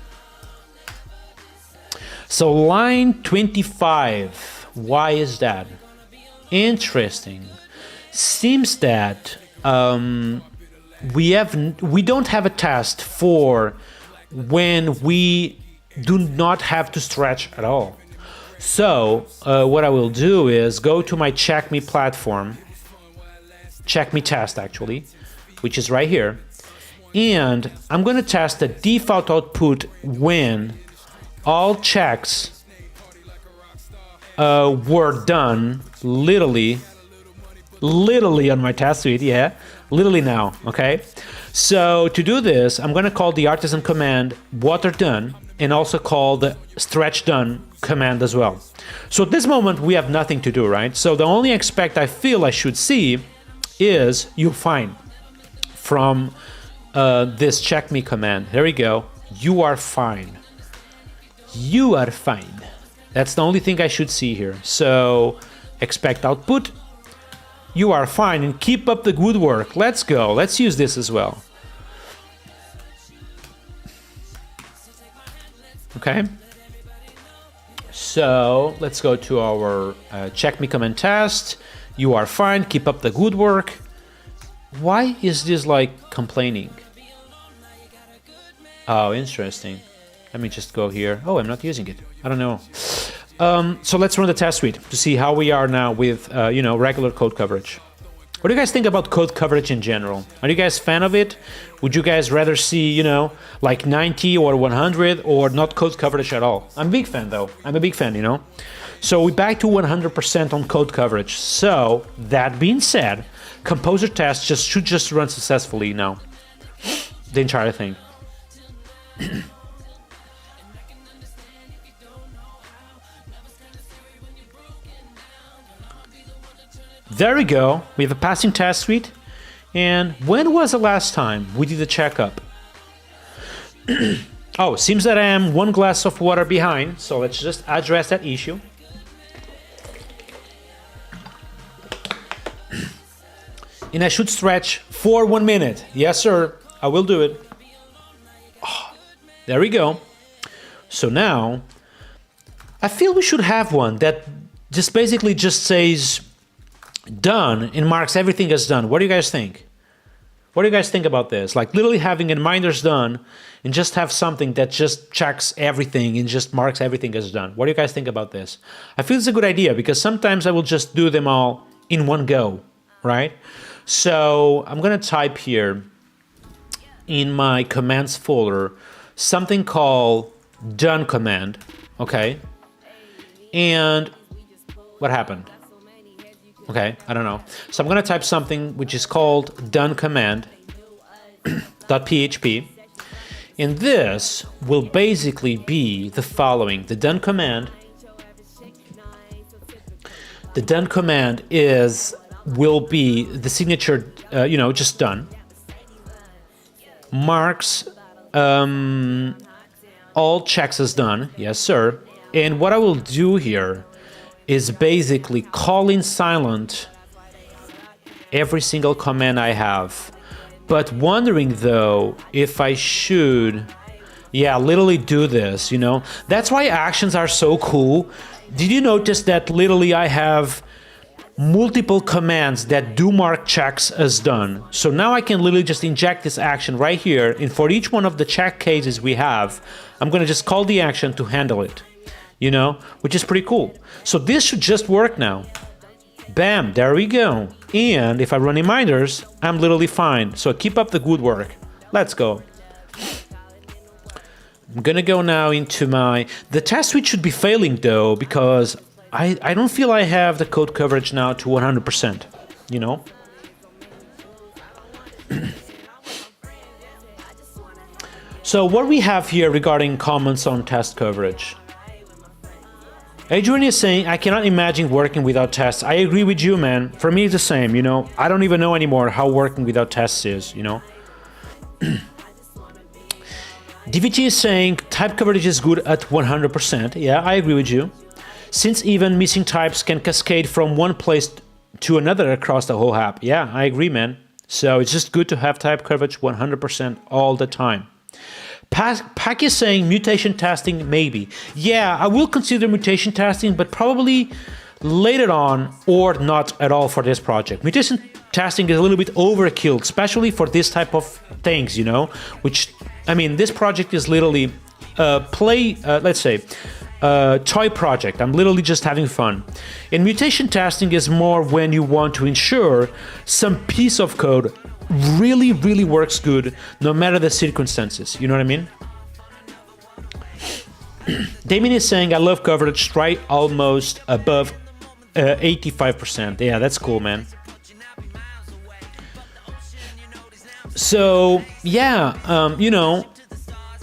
So line 25, why is that? Interesting. Seems that we don't have a test for when we do not have to stretch at all. So what I will do is go to my check me platform, check me test actually, which is right here, and I'm going to test the default output when all checks were done literally on my test suite, yeah, literally now, okay? So to do this, I'm gonna call the artisan command water done and also call the stretch done command as well. So at this moment, we have nothing to do, right? So the only expect I feel I should see is you fine from this check me command. There we go, you are fine. You are fine. That's the only thing I should see here. So expect output. You are fine and keep up the good work. Let's go. Let's use this as well. Okay. So let's go to our check me command test. You are fine. Keep up the good work. Why is this like complaining? Oh, interesting. Let me just go here. Oh, I'm not using it. I don't know. So let's run the test suite to see how we are now with, you know, regular code coverage. What do you guys think about code coverage in general? Are you guys fan of it? Would you guys rather see, you know, like 90 or 100 or not code coverage at all? I'm a big fan though. I'm a big fan, you know. So we're back to 100% on code coverage. So that being said, composer test should just run successfully now. The entire thing. There we go. We have a passing test suite. And when was the last time we did a checkup? Oh, seems that I am one glass of water behind. So let's just address that issue. And I should stretch for 1 minute. Yes, sir, I will do it. Oh, there we go. So now, I feel we should have one that just basically just says done and marks everything as done. What do you guys think? What do you guys think about this? Like literally having reminders done and just have something that just checks everything and just marks everything as done. What do you guys think about this? I feel it's a good idea because sometimes I will just do them all in one go, right? So I'm gonna type here in my commands folder something called done command, okay? And what happened? Okay, I don't know. So I'm gonna type something which is called done command .php, and this will basically be the following. The done command will be the signature, just done. Marks all checks as done, yes sir. And what I will do here is basically calling silent every single command I have. But wondering though if I should, literally do this, That's why actions are so cool. Did you notice that literally I have multiple commands that do mark checks as done? So now I can literally just inject this action right here, and for each one of the check cases we have, I'm gonna just call the action to handle it, which is pretty cool. So this should just work now. Bam, there we go. And if I run reminders, I'm literally fine. So keep up the good work. Let's go. I'm gonna go now into the test suite should be failing though, because I don't feel I have the code coverage now to 100%, So what we have here regarding comments on test coverage. Adrian is saying, I cannot imagine working without tests. I agree with you, man. For me, it's the same, I don't even know anymore how working without tests is, DVT is saying, type coverage is good at 100%. Yeah, I agree with you. Since even missing types can cascade from one place to another across the whole app. Yeah, I agree, man. So it's just good to have type coverage 100% all the time. Pack is saying mutation testing, maybe. Yeah, I will consider mutation testing, but probably later on or not at all for this project. Mutation testing is a little bit overkill, especially for this type of things, which, this project is literally toy project. I'm literally just having fun. And mutation testing is more when you want to ensure some piece of code really, really works good no matter the circumstances. You know what I mean? Damien is saying, I love coverage right almost above 85%. Yeah, that's cool, man. So,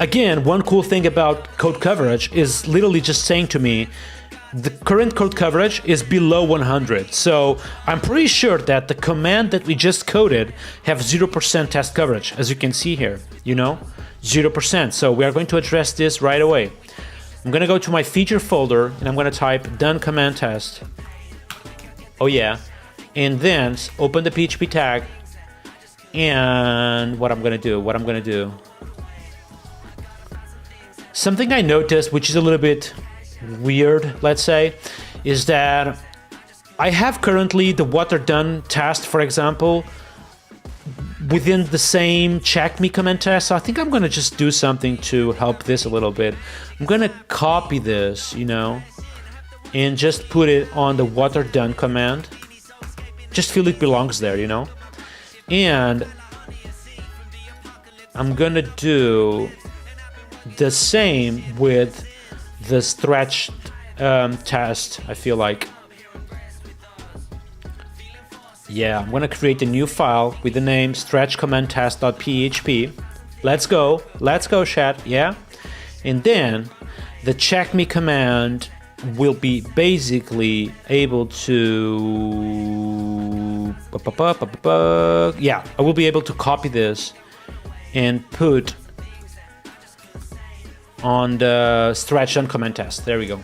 again, one cool thing about code coverage is literally just saying to me, the current code coverage is below 100. So I'm pretty sure that the command that we just coded have 0% test coverage, as you can see here, 0%. So we are going to address this right away. I'm going to go to my feature folder and I'm going to type done command test. Oh yeah. And then open the PHP tag. And what I'm going to do. Something I noticed, which is a little bit weird, let's say, is that I have currently the water done test, for example, within the same check me command test. So I think I'm going to just do something to help this a little bit. I'm going to copy this, and just put it on the water done command. Just feel it belongs there, And I'm going to do the same with the stretched test, I feel like. Yeah, I'm gonna create a new file with the name stretchcommandtest.php. Let's go, chat, yeah? And then the check me command will be basically able to... Yeah, I will be able to copy this and put on the stretch on command test. There we go.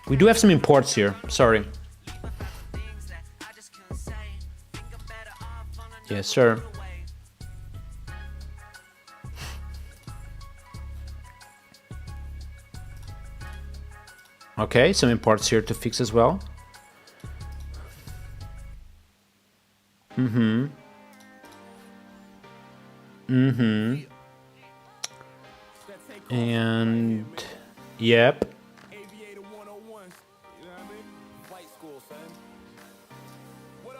We do have some imports here, sorry. Yes, sir. Okay, some imports here to fix as well. And yep.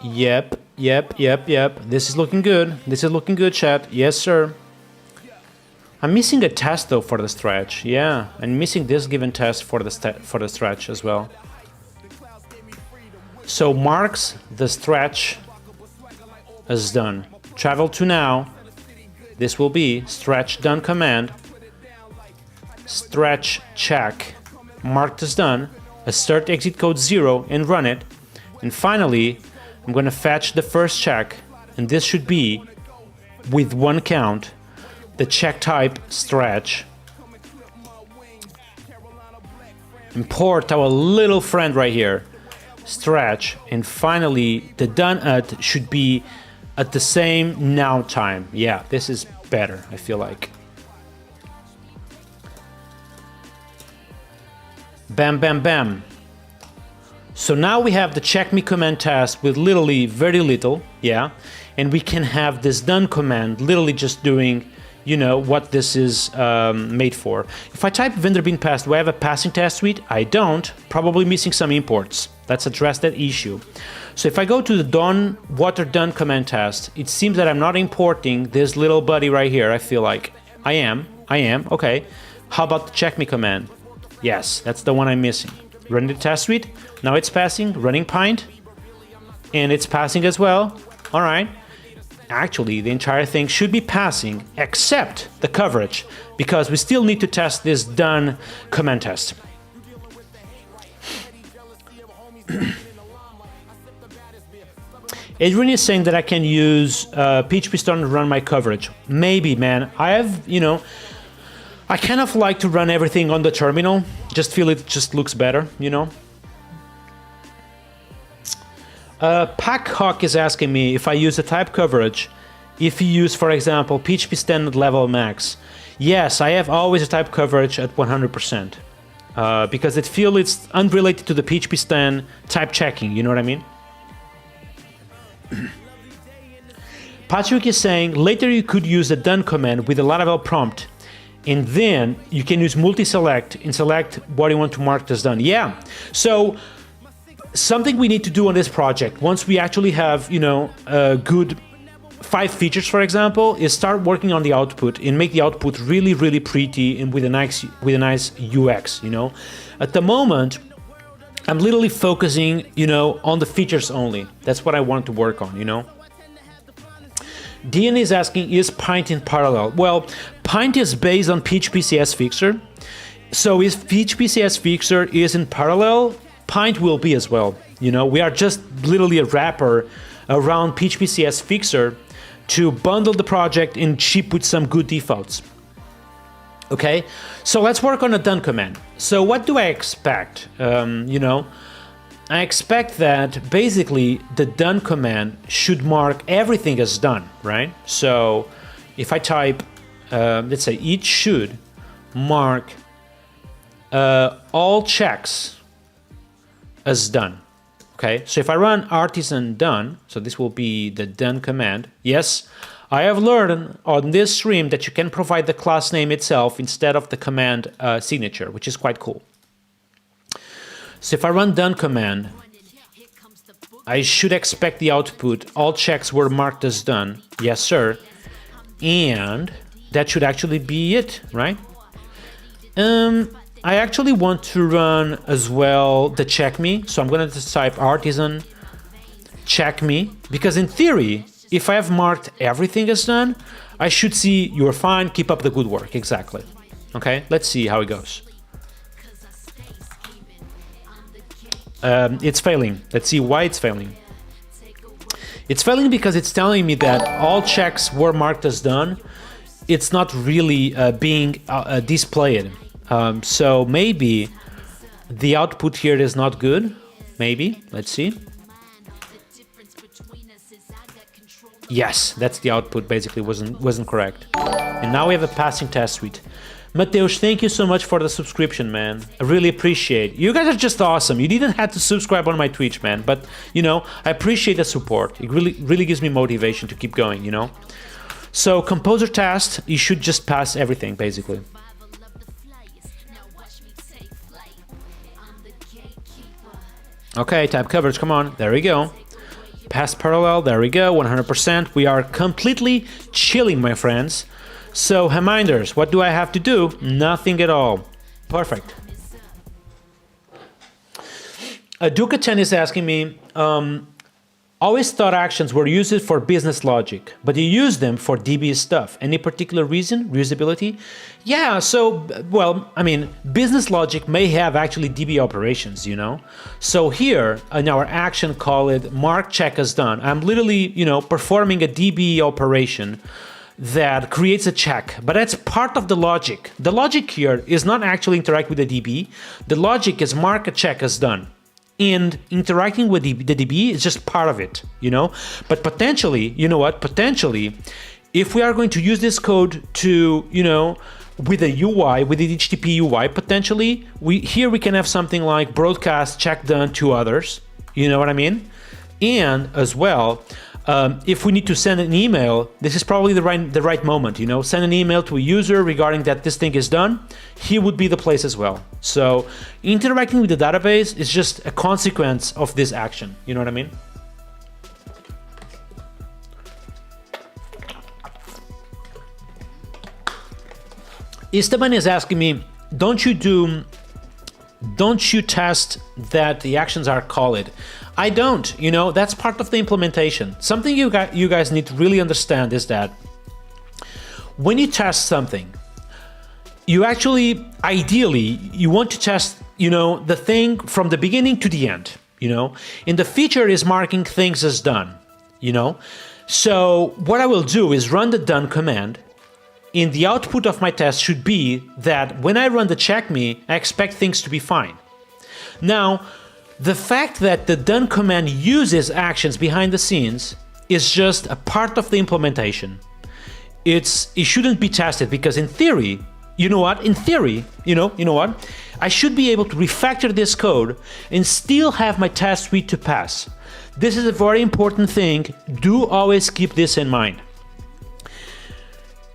Yep. This is looking good. This is looking good, chat. Yes, sir. I'm missing a test though for the stretch. Yeah, I'm missing this given test for the stretch as well. So marks the stretch as done. Travel to now. This will be stretch done command. Stretch check marked as done. Assert exit code 0 and run it. And finally, I'm going to fetch the first check, and this should be with one count. The check type stretch. Import our little friend right here, stretch, and finally the done at should be at the same now time. Yeah, this is better, I feel like. Bam, bam, bam. So now we have the check me command task with literally very little, yeah, and we can have this done command literally just doing, you know, what this is made for. If I type vendor bin pass, do I have a passing task suite? I don't, probably missing some imports. Let's address that issue. So if I go to the done water done command task, it seems that I'm not importing this little buddy right here. I feel like I am, okay. How about the check me command? Yes, that's the one I'm missing. Running the task suite, now it's passing, running pint, and it's passing as well. All right. Actually, the entire thing should be passing except the coverage, because we still need to test this done command test. Adrian is saying that I can use PHP Storm to run my coverage. Maybe, man. I have, you know, I kind of like to run everything on the terminal. Just feel it just looks better, you know. Packhawk is asking me if I use a type coverage, if you use, for example, PHP standard level max. Yes, I have always a type coverage at 100%, because it feels it's unrelated to the PHP stand type checking, you know what I mean? Patrick is saying later you could use the done command with a Laravel prompt, and then you can use multi-select and select what you want to mark as done. Yeah, so something we need to do on this project, once we actually have, you know, a good 5 features, for example, is start working on the output and make the output really, really pretty and with a nice UX, you know. At the moment, I'm literally focusing, you know, on the features only. That's what I want to work on, you know. Dean is asking, is Pint in parallel? Well, Pint is based on PHP-CS Fixer. So if PHP-CS Fixer is in parallel, Pint will be as well. You know, we are just literally a wrapper around PHP-CS Fixer to bundle the project and ship with some good defaults. Okay, so let's work on a done command. So what do I expect? You know, I expect that basically the done command should mark everything as done, right? So if I type, let's say it should mark all checks as done. Okay, so if I run artisan done, so this will be the done command. Yes, I have learned on this stream that you can provide the class name itself instead of the command signature, which is quite cool. So if I run done command, I should expect the output. All checks were marked as done. Yes, sir. And that should actually be it, right? I actually want to run as well the check me. So I'm going to type artisan check me, because in theory, if I have marked everything as done, I should see you're fine, keep up the good work. Exactly. Okay, let's see how it goes. It's failing. Let's see why it's failing. It's failing because it's telling me that all checks were marked as done. It's not really being displayed. So maybe the output here is not good. Maybe. Let's see. Yes, that's the output, basically wasn't correct. And now we have a passing test suite. Mateusz, thank you so much for the subscription, man. I really appreciate it. You guys are just awesome. You didn't have to subscribe on my Twitch, man, but you know, I appreciate the support. It really gives me motivation to keep going, you know. So composer test, you should just pass everything, basically. Okay, type coverage, come on, there we go. Pass parallel, there we go, 100%. We are completely chilling, my friends. So, reminders, what do I have to do? Nothing at all. Perfect. Duka10 is asking me, always thought actions were used for business logic, but you use them for DB stuff. Any particular reason? Reusability? Yeah, so, well, I mean, business logic may have actually DB operations, you know? So here, in our action, call it mark check as done. I'm literally, you know, performing a DB operation that creates a check, but that's part of the logic. The logic here is not actually interact with the DB. The logic is mark a check as done. And interacting with the DB is just part of it, you know? But potentially, you know what? Potentially, if we are going to use this code to, you know, with a UI, with the HTTP UI, potentially, we can have something like broadcast check done to others, you know what I mean? And as well, if we need to send an email, this is probably the right moment, you know, send an email to a user regarding that this thing is done, here would be the place as well. So interacting with the database is just a consequence of this action, you know what I mean? Esteban is asking me, don't you test that the actions are called? I don't, you know, that's part of the implementation. Something you guys need to really understand is that when you test something, you actually, ideally, you want to test, you know, the thing from the beginning to the end, you know, and the feature is marking things as done, you know. So what I will do is run the done command, and the output of my test should be that when I run the check me, I expect things to be fine. Now, the fact that the done command uses actions behind the scenes is just a part of the implementation. It shouldn't be tested because in theory, you know what? In theory, you know what? I should be able to refactor this code and still have my test suite to pass. This is a very important thing. Do always keep this in mind.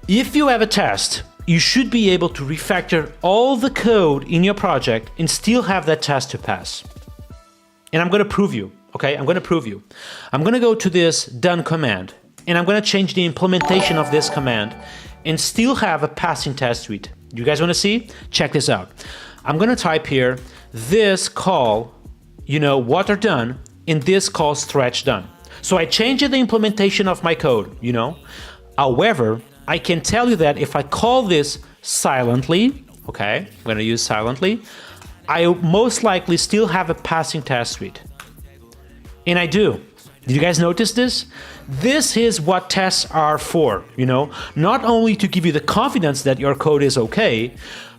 If you have a test, you should be able to refactor all the code in your project and still have that test to pass. And I'm going to prove you, okay? I'm going to prove you. I'm going to go to this done command, and I'm going to change the implementation of this command and still have a passing test suite. You guys want to see? Check this out. I'm going to type here, this call, you know, water done, and this call stretch done. So I changed the implementation of my code, you know? However, I can tell you that if I call this silently, okay, I'm going to use silently, I most likely still have a passing test suite. And I do. Did you guys notice this? This is what tests are for, you know, not only to give you the confidence that your code is okay,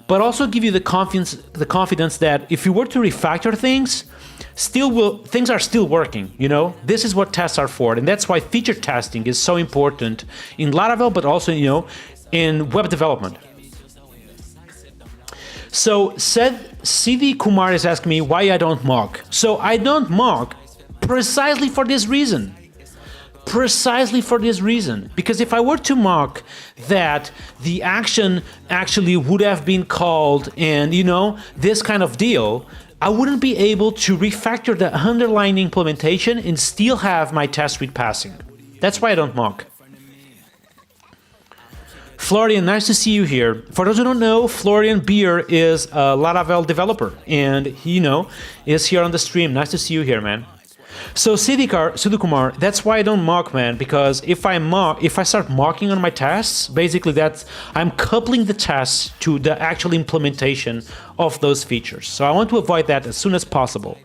but also give you the confidence that if you were to refactor things, things are still working, you know? This is what tests are for, and that's why feature testing is so important in Laravel, but also, you know, in web development. So CD Kumar is asking me why I don't mock. So I don't mock precisely for this reason. Precisely for this reason. Because if I were to mock that the action actually would have been called and, you know, this kind of deal, I wouldn't be able to refactor the underlying implementation and still have my test suite passing. That's why I don't mock. Florian, nice to see you here. For those who don't know, Florian Beer is a Laravel developer, and he, you know, is here on the stream. Nice to see you here, man. So Siddhukumar, that's why I don't mock, man, because if I start mocking on my tests, basically I'm coupling the tests to the actual implementation of those features. So I want to avoid that as soon as possible.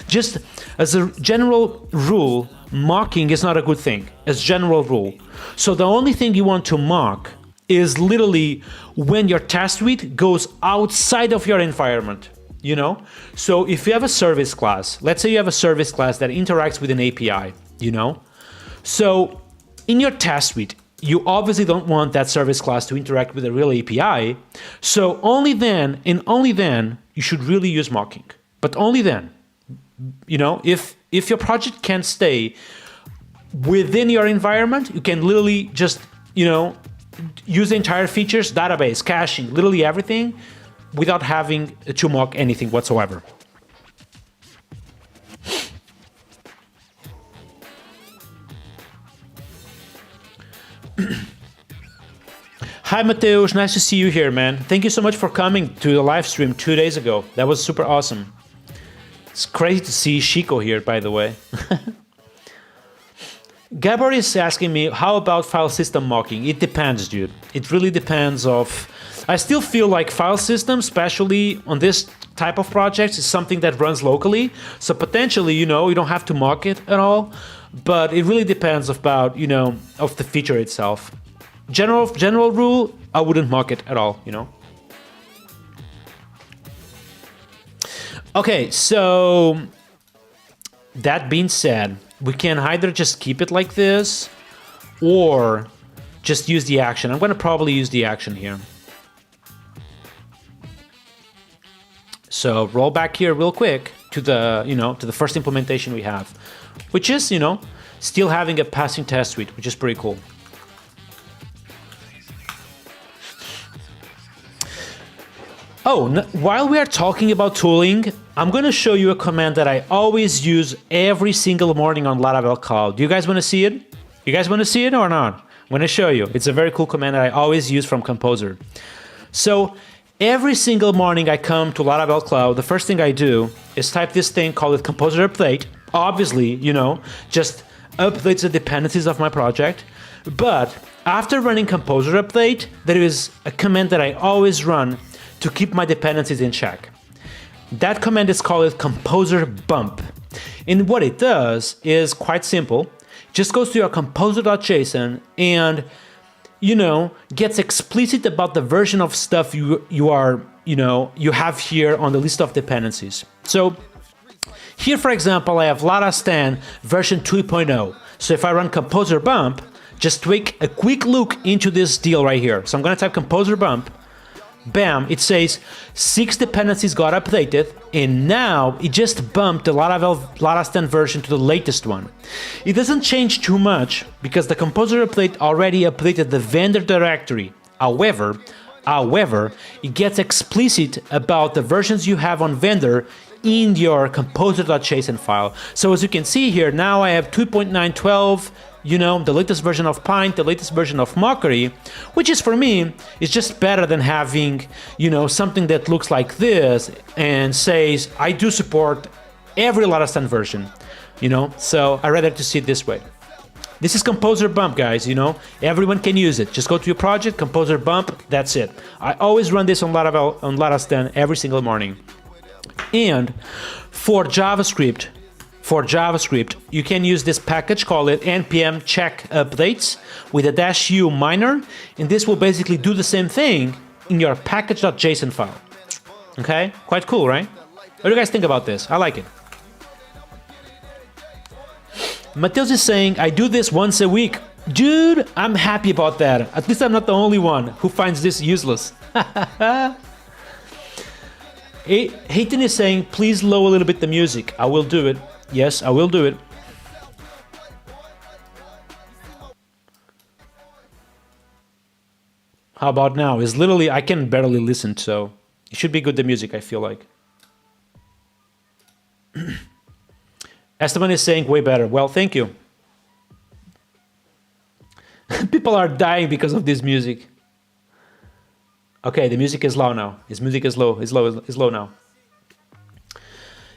Just as a general rule, mocking is not a good thing, as general rule. So the only thing you want to mock is literally when your test suite goes outside of your environment, you know? So if you have a service class, let's say you have a service class that interacts with an API, you know? So in your test suite, you obviously don't want that service class to interact with a real API. So only then, and only then, you should really use mocking. But only then. You know, if your project can stay within your environment, you can literally just, you know, use the entire features, database, caching, literally everything, without having to mock anything whatsoever. Hi, Mateus. Nice to see you here, man. Thank you so much for coming to the live stream 2 days ago. That was super awesome. It's crazy to see Chico here, by the way. Gabor is asking me, how about file system mocking? It depends, dude. It really depends of... I still feel like file system, especially on this type of projects, is something that runs locally. So potentially, you know, you don't have to mock it at all. But it really depends about, you know, of the feature itself. General rule, I wouldn't mock it at all, you know. Okay, so that being said, we can either just keep it like this or just use the action. I'm going to probably use the action here. So roll back here real quick to the, you know, to the first implementation we have, which is, you know, still having a passing test suite, which is pretty cool. Oh, while we are talking about tooling, I'm going to show you a command that I always use every single morning on Laravel Cloud. Do you guys want to see it? You guys want to see it or not? I'm going to show you. It's a very cool command that I always use from Composer. So every single morning I come to Laravel Cloud, the first thing I do is type this thing, call it Composer Update. Obviously, you know, just updates the dependencies of my project. But after running Composer Update, there is a command that I always run to keep my dependencies in check. That command is called composer bump. And what it does is quite simple. It just goes to your composer.json and, you know, gets explicit about the version of stuff you have here on the list of dependencies. So here, for example, I have Laravel version 2.0. So if I run composer bump, just take a quick look into this deal right here. So I'm going to type composer bump. Bam, it says 6 dependencies got updated, and now it just bumped the Laravel version to the latest one. It doesn't change too much because the Composer update already updated the vendor directory. However, it gets explicit about the versions you have on vendor in your composer.json file. So as you can see here, now I have 2.912, you know, the latest version of Pint, the latest version of Mockery, which is, for me, is just better than having, you know, something that looks like this and says, I do support every Laravel version, you know, so I rather to see it this way. This is Composer Bump, guys, you know, everyone can use it. Just go to your project, Composer Bump, that's it. I always run this on Laravel every single morning. And for JavaScript, you can use this package, call it npm check updates with a -u minor, and this will basically do the same thing in your package.json file. Okay, quite cool, right? What do you guys think about this? I like it. Mateus is saying, I do this once a week. Dude, I'm happy about that. At least I'm not the only one who finds this useless. Hayton is saying, please lower a little bit the music. I will do it. Yes, I will do it. How about now? It's literally, I can barely listen, so it should be good, the music, I feel like. Esteban is saying way better. Well, thank you. People are dying because of this music. Okay, the music is low now. His music is low. Is low now.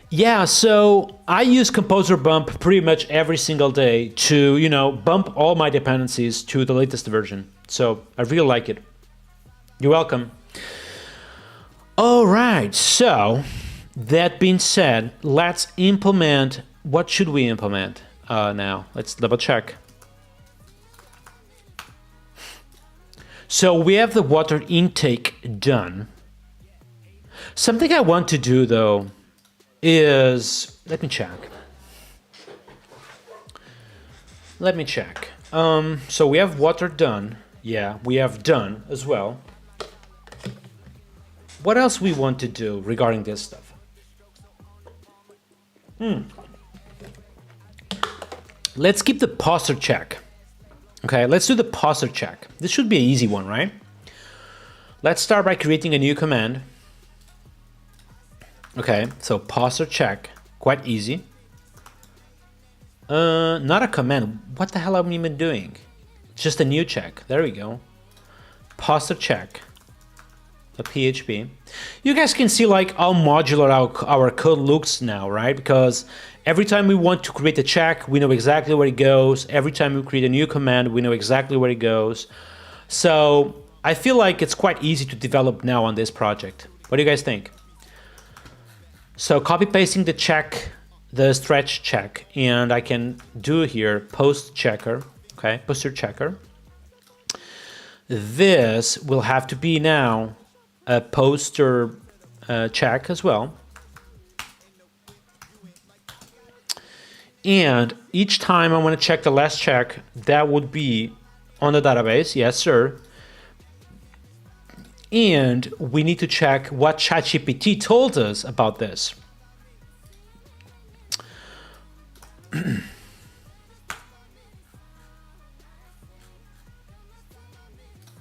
Yeah, so I use Composer Bump pretty much every single day to, you know, bump all my dependencies to the latest version. So I really like it. You're welcome. All right, so that being said, let's implement. What should we implement now? Let's double check. So we have the water intake done. Something I want to do though is, let me check. So we have water done. Yeah, we have done as well. What else we want to do regarding this stuff? Let's keep the posture check. Okay, let's do the posture check. This should be an easy one, right? Let's start by creating a new command. Okay, so posture check, quite easy. Not a command. What the hell am I even doing? Just a new check. There we go. Posture check. A PHP. You guys can see like how modular our code looks now, right? Because every time we want to create a check, we know exactly where it goes. Every time we create a new command, we know exactly where it goes. So I feel like it's quite easy to develop now on this project. What do you guys think? So copy pasting the check, the stretch check, and I can do here post checker, okay, poster checker. This will have to be now a poster check as well. And each time I want to check the last check, that would be on the database, yes sir. And we need to check what ChatGPT told us about this.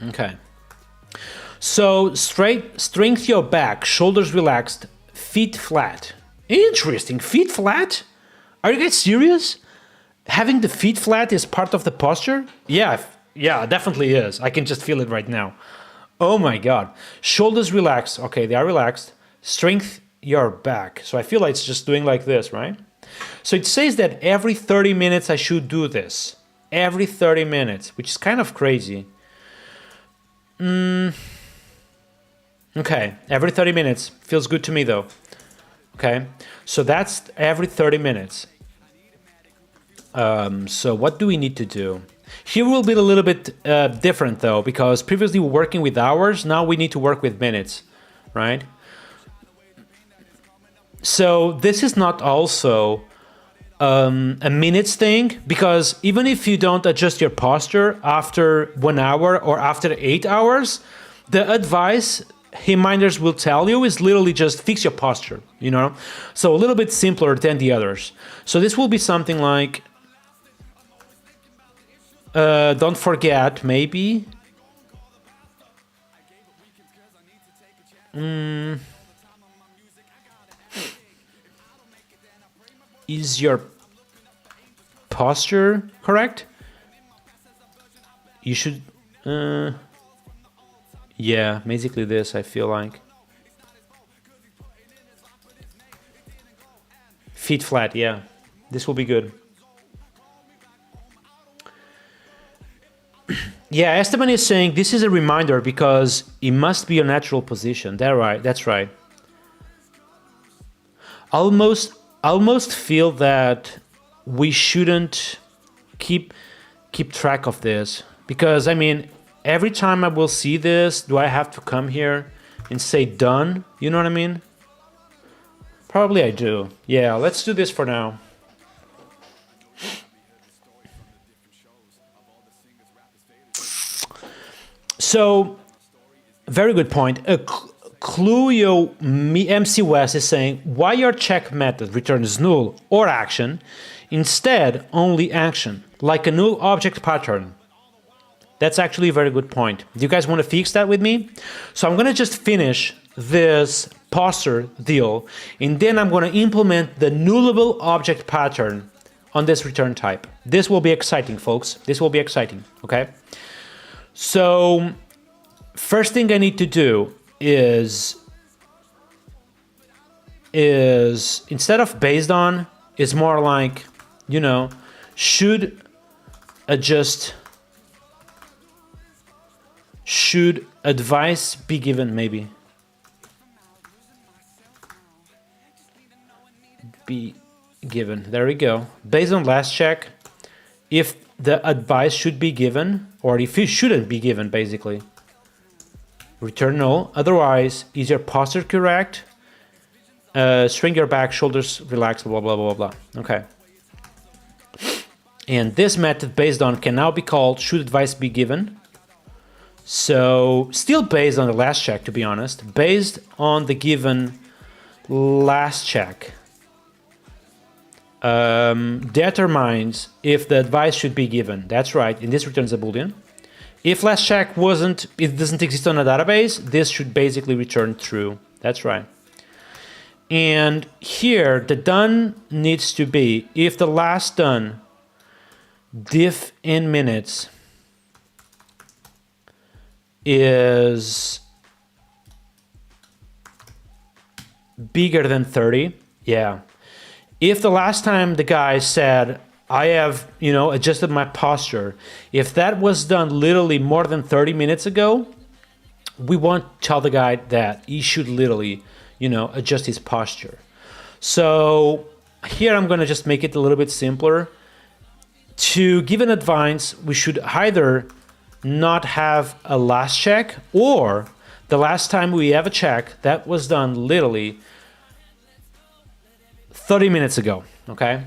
Okay. So strength your back, shoulders relaxed, feet flat. Interesting, feet flat? Are you guys serious? Having the feet flat is part of the posture? Yeah, definitely is. I can just feel it right now. Oh my God. Shoulders relaxed. Okay, they are relaxed. Strength your back. So I feel like it's just doing like this, right? So it says that every 30 minutes I should do this. Every 30 minutes, which is kind of crazy. Okay, every 30 minutes. Feels good to me though. Okay, so that's every 30 minutes. So what do we need to do? Here will be a little bit different though, because previously we were working with hours, now we need to work with minutes, right? So this is not also a minutes thing, because even if you don't adjust your posture after 1 hour or after 8 hours, the advice reminders will tell you is literally just fix your posture, you know? So a little bit simpler than the others. So this will be something like, don't forget, maybe. Is your posture correct? You should, yeah, basically this, I feel like. Feet flat, yeah, this will be good. Yeah, Esteban is saying this is a reminder because it must be a natural position. That's right. Almost feel that we shouldn't keep track of this, because I mean, every time I will see this, do I have to come here and say done? You know what I mean? Probably I do. Yeah, let's do this for now. So, very good point. Cluyo MC West is saying, why your check method returns null or action, instead only action, like a null object pattern? That's actually a very good point. Do you guys want to fix that with me? So I'm going to just finish this posture deal, and then I'm going to implement the nullable object pattern on this return type. This will be exciting, folks. This will be exciting, okay? So first thing I need to do is instead of based on, is more like, you know, should adjust, should advice be given, maybe. Be given, there we go. Based on last check, if the advice should be given, or if it shouldn't be given, basically. Return null, otherwise, is your posture correct? String your back, shoulders relaxed, blah, blah, blah, blah. Okay. And this method based on can now be called should advice be given. So still based on the last check, to be honest, based on the given last check, determines if the advice should be given. That's right, and this returns a boolean. If last check it doesn't exist on a database, this should basically return true. That's right. And here the done needs to be if the last done diff in minutes is bigger than 30. Yeah. If the last time the guy said, I have, adjusted my posture, if that was done literally more than 30 minutes ago, we won't tell the guy that he should literally, adjust his posture. So here I'm going to just make it a little bit simpler. To give an advice, we should either not have a last check, or the last time we have a check that was done literally 30 minutes ago, okay?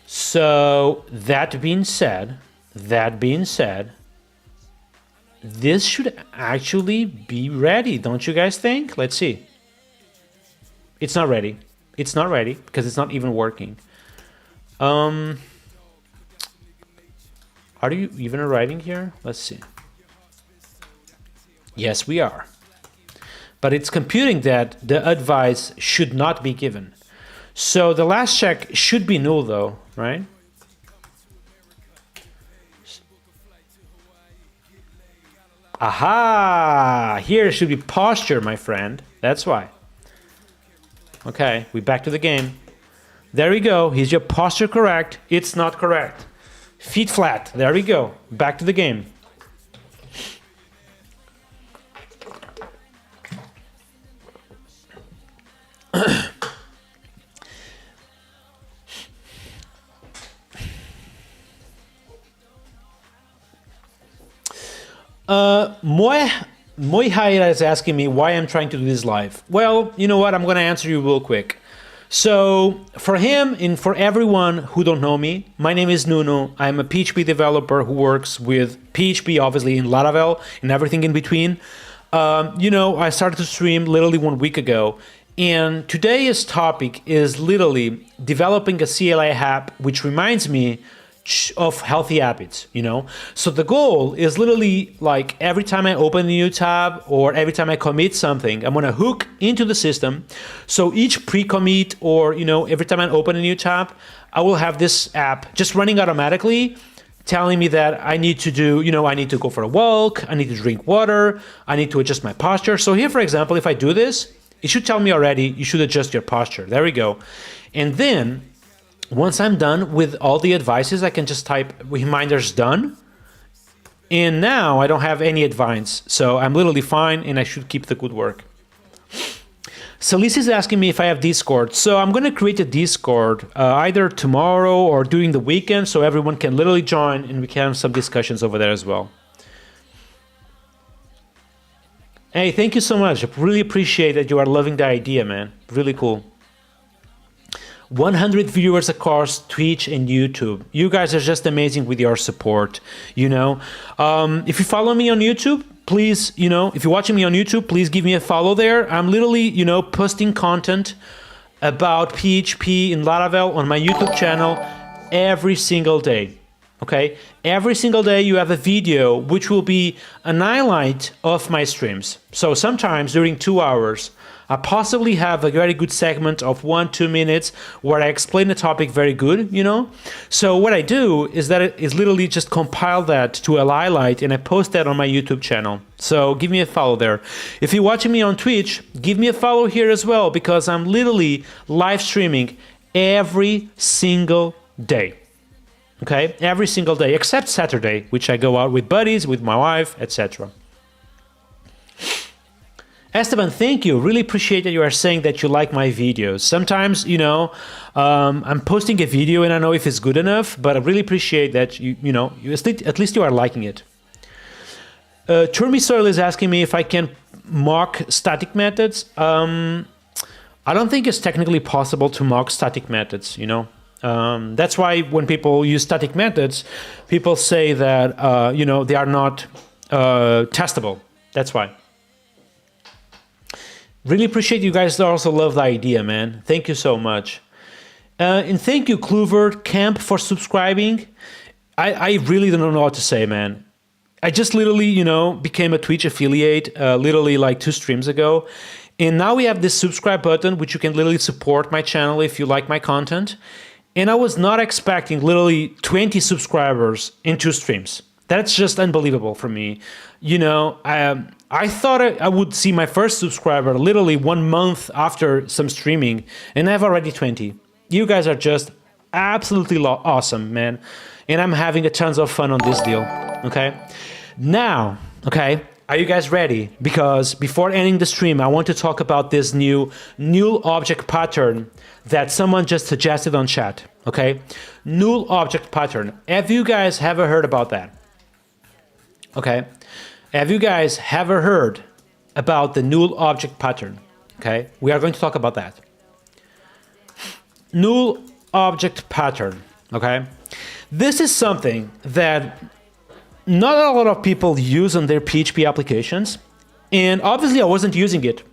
So that being said, this should actually be ready, don't you guys think? Let's see. It's not ready. It's not ready because it's not even working. Are you even writing here? Let's see. Yes, we are. But it's computing that the advice should not be given. So the last check should be null though, right? Aha! Here should be posture, my friend. That's why. Okay, we're back to the game. There we go. Is your posture correct? It's not correct. Feet flat. There we go. Back to the game. Moihaira is asking me why I'm trying to do this live. Well, you know what? I'm going to answer you real quick. So for him and for everyone who don't know me, my name is Nuno. I'm a PHP developer who works with PHP, obviously, in Laravel and everything in between. I started to stream literally 1 week ago. And today's topic is literally developing a CLI app, which reminds me of healthy habits, So the goal is literally like every time I open a new tab or every time I commit something, I'm going to hook into the system. So each pre-commit or, every time I open a new tab, I will have this app just running automatically telling me that I need to do, I need to go for a walk, I need to drink water, I need to adjust my posture. So here, for example, if I do this, it should tell me already, you should adjust your posture. There we go. And then once I'm done with all the advices, I can just type reminders done. And now I don't have any advice. So I'm literally fine and I should keep the good work. Celise is asking me if I have Discord. So I'm going to create a Discord either tomorrow or during the weekend so everyone can literally join and we can have some discussions over there as well. Hey, thank you so much. I really appreciate that you are loving the idea, man. Really cool. 100 viewers across Twitch and YouTube. You guys are just amazing with your support, If you follow me on YouTube, please, if you're watching me on YouTube, please give me a follow there. I'm literally, posting content about PHP and Laravel on my YouTube channel every single day. Okay? Every single day you have a video which will be an highlight of my streams. So sometimes during 2 hours, I possibly have a very good segment of 1-2 minutes where I explain the topic very good, So what I do is that it is literally just compile that to a highlight and I post that on my YouTube channel. So give me a follow there. If you're watching me on Twitch, give me a follow here as well because I'm literally live streaming every single day. Okay, every single day except Saturday, which I go out with buddies, with my wife, etc. Esteban, thank you. Really appreciate that you are saying that you like my videos. Sometimes, I'm posting a video and I know if it's good enough, but I really appreciate that at least you are liking it. Turmisoil is asking me if I can mock static methods. I don't think it's technically possible to mock static methods, That's why when people use static methods, people say that they are not testable. That's why. Really appreciate you guys also love the idea, man. Thank you so much. And thank you, Clover Camp, for subscribing. I really don't know what to say, man. I just literally, became a Twitch affiliate literally like 2 streams ago. And now we have this subscribe button, which you can literally support my channel if you like my content. And I was not expecting literally 20 subscribers in 2 streams. That's just unbelievable for me. I thought I would see my first subscriber literally 1 month after some streaming, and I have already 20. You guys are just absolutely awesome, man. And I'm having a tons of fun on this deal, okay? Now, okay, are you guys ready? Because before ending the stream, I want to talk about this new null object pattern that someone just suggested on chat, okay? Null object pattern. Have you guys ever heard about that? Okay. Have you guys ever heard about the null object pattern? Okay. We are going to talk about that. Null object pattern. Okay. This is something that not a lot of people use on their PHP applications. And obviously I wasn't using it,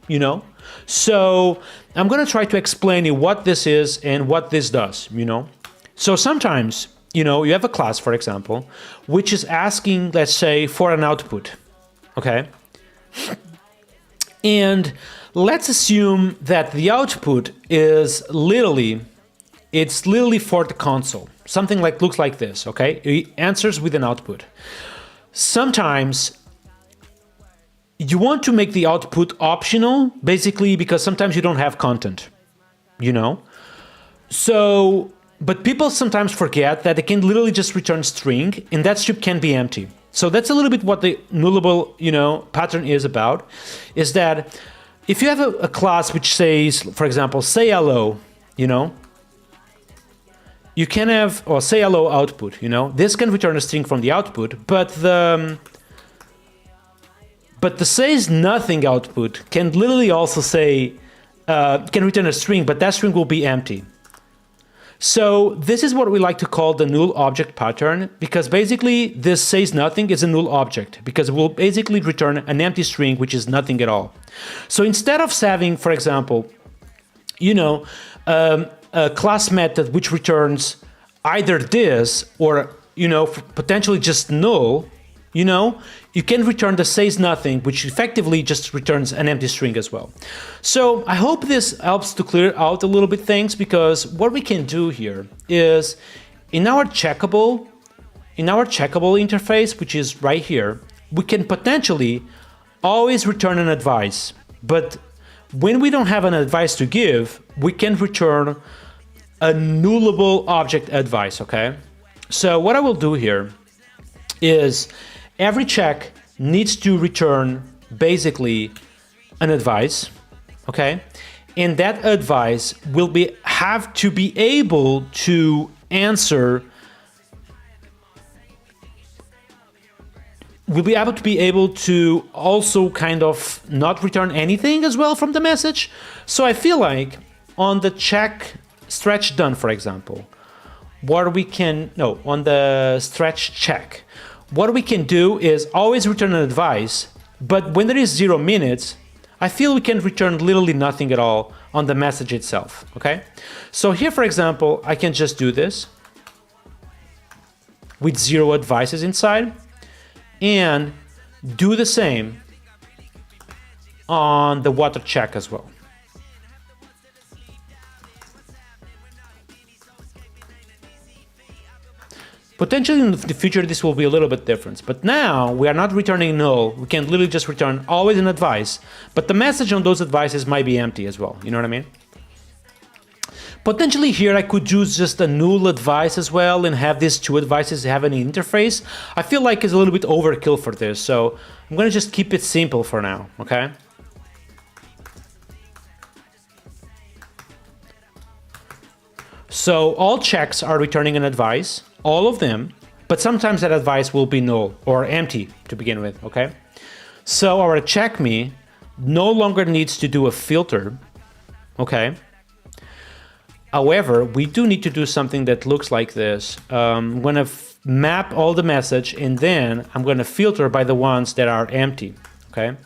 So I'm going to try to explain you what this is and what this does, So sometimes, you have a class, for example, which is asking, let's say, for an output. Okay. And let's assume that the output is literally for the console. Something looks like this, okay? It answers with an output. Sometimes you want to make the output optional, basically because sometimes you don't have content, So, but people sometimes forget that they can literally just return string, and that strip can be empty. So that's a little bit what the nullable, pattern is about, is that if you have a class which says, for example, say hello, you can have, or say hello output, this can return a string from the output, but the says nothing output can literally also say, can return a string, but that string will be empty. So this is what we like to call the null object pattern, because basically this says nothing is a null object, because it will basically return an empty string, which is nothing at all. So instead of having, for example, a class method which returns either this or, potentially just null, you can return the says nothing, which effectively just returns an empty string as well. So I hope this helps to clear out a little bit things, because what we can do here is in our checkable interface, which is right here, we can potentially always return an advice. But when we don't have an advice to give, we can return a nullable object advice, okay? So what I will do here is every check needs to return basically an advice, okay? And that advice will have to be able to answer, we'll be able to also kind of not return anything as well from the message. So I feel like on the check stretch done, for example, on the stretch check, what we can do is always return an advice, but when there is 0 minutes, I feel we can return literally nothing at all on the message itself, okay? So here, for example, I can just do this with 0 advices inside and do the same on the water check as well. Potentially in the future this will be a little bit different, but now we are not returning null, we can literally just return always an advice, but the message on those advices might be empty as well, you know what I mean? Potentially here I could use just a null advice as well and have these 2 advices have an interface. I feel like it's a little bit overkill for this, so I'm gonna just keep it simple for now, okay? So all checks are returning an advice, all of them, but sometimes that advice will be null or empty to begin with, okay? So our check me no longer needs to do a filter, okay? However, we do need to do something that looks like this. I'm going to map all the message, and then I'm going to filter by the ones that are empty. Okay.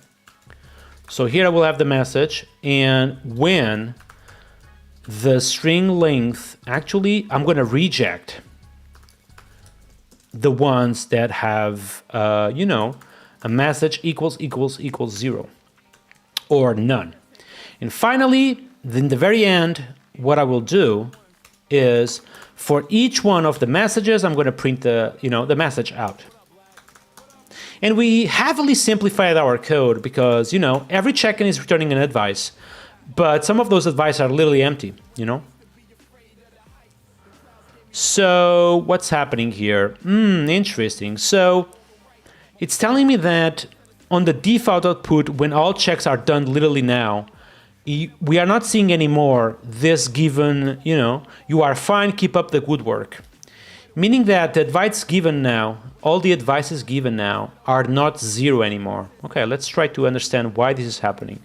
So here I will have the message, and when the string length, actually, I'm going to reject the ones that have, you know, a message equals 0 or none. And finally, in the very end, what I will do is for each one of the messages, I'm going to print the, you know, the message out. And we heavily simplified our code because, you know, every check-in is returning an advice, but some of those advice are literally empty, you know. So what's happening here? Interesting. So it's telling me that on the default output, when all checks are done literally now, we are not seeing anymore this given, you know, you are fine, keep up the good work. Meaning that the advice given now, all the advices given now are not 0 anymore. Okay, let's try to understand why this is happening.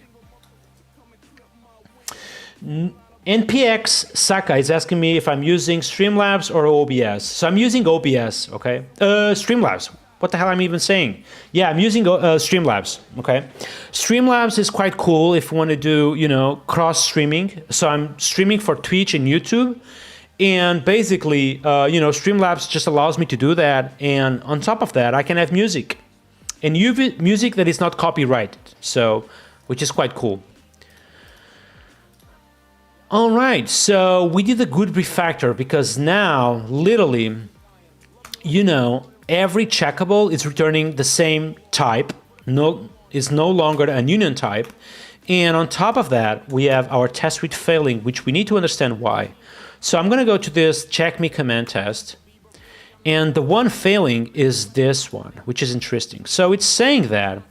NPX Saka is asking me if I'm using Streamlabs or OBS. So I'm using OBS, okay? Streamlabs. What the hell am I even saying? Yeah, I'm using Streamlabs, okay? Streamlabs is quite cool if you want to do, you know, cross streaming. So I'm streaming for Twitch and YouTube. And basically, you know, Streamlabs just allows me to do that. And on top of that, I can have music. And music that is not copyrighted. So, which is quite cool. All right, so we did a good refactor because now, literally, you know, every checkable is returning the same type, is no longer a union type. And on top of that, we have our test read failing, which we need to understand why. So I'm going to go to this check me command test. And the one failing is this one, which is interesting. So it's saying that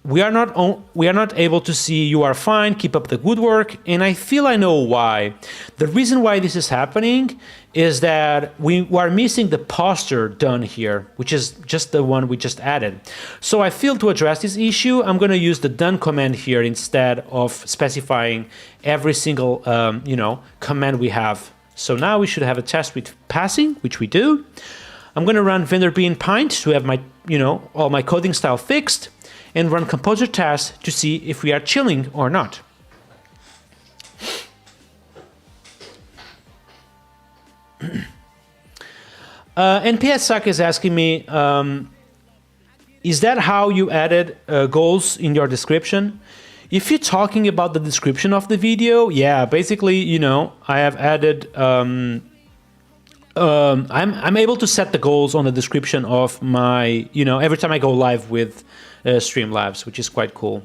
we are not able to see you are fine, keep up the good work, and I feel I know why. The reason why this is happening is that we are missing the poster done here, which is just the one we just added. So I feel to address this issue, I'm going to use the done command here instead of specifying every single you know, command we have. So now we should have a test with passing, which we do. I'm going to run vendor bean pint to have my, you know, all my coding style fixed, and run composer test to see if we are chilling or not. NPS Suck is asking me, is that how you added goals in your description? If you're talking about the description of the video, yeah, basically, you know, I have added, I'm able to set the goals on the description of my, you know, every time I go live with Streamlabs, which is quite cool.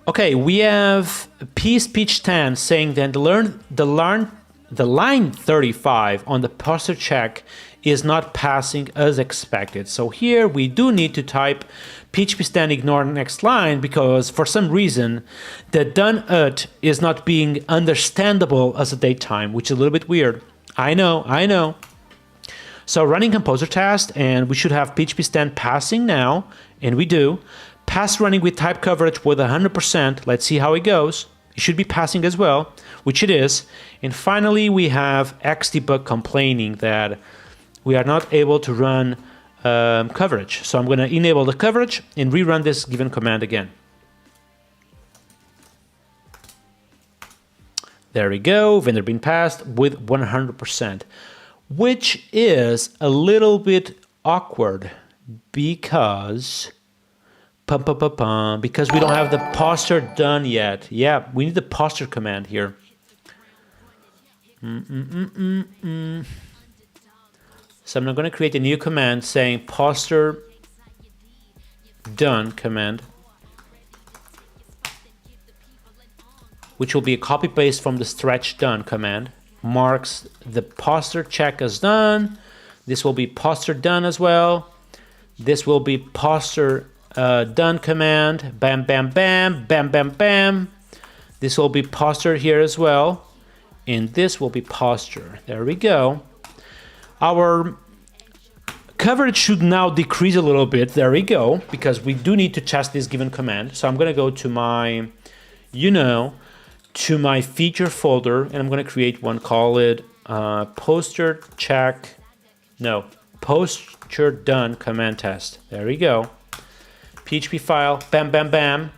Okay, we have P-Speech 10 saying that the line 35 on the parser check is not passing as expected. So here we do need to type PHP stand ignore next line because for some reason the done at is not being understandable as a datetime, which is a little bit weird. I know. So running composer test, and we should have PHP stand passing now, and we do. Pass running with type coverage with 100%. Let's see how it goes. It should be passing as well, which it is. And finally, we have xdebug complaining that we are not able to run coverage. So I'm going to enable the coverage and rerun this given command again. There we go, vendor being passed with 100%, which is a little bit awkward because because we don't have the poster done yet. Yeah, we need the poster command here. So I'm not going to create a new command saying poster done command, which will be a copy paste from the stretch done command. Marks the poster check as done. This will be poster done as well. This will be poster done command. Bam, bam, bam, bam, bam, bam. This will be poster here as well. And this will be posture. There we go. Our coverage should now decrease a little bit. There we go, because we do need to test this given command. So I'm going to go to my, to my feature folder, and I'm going to create one, call it posture done command test. There we go. PHP file, bam, bam, bam,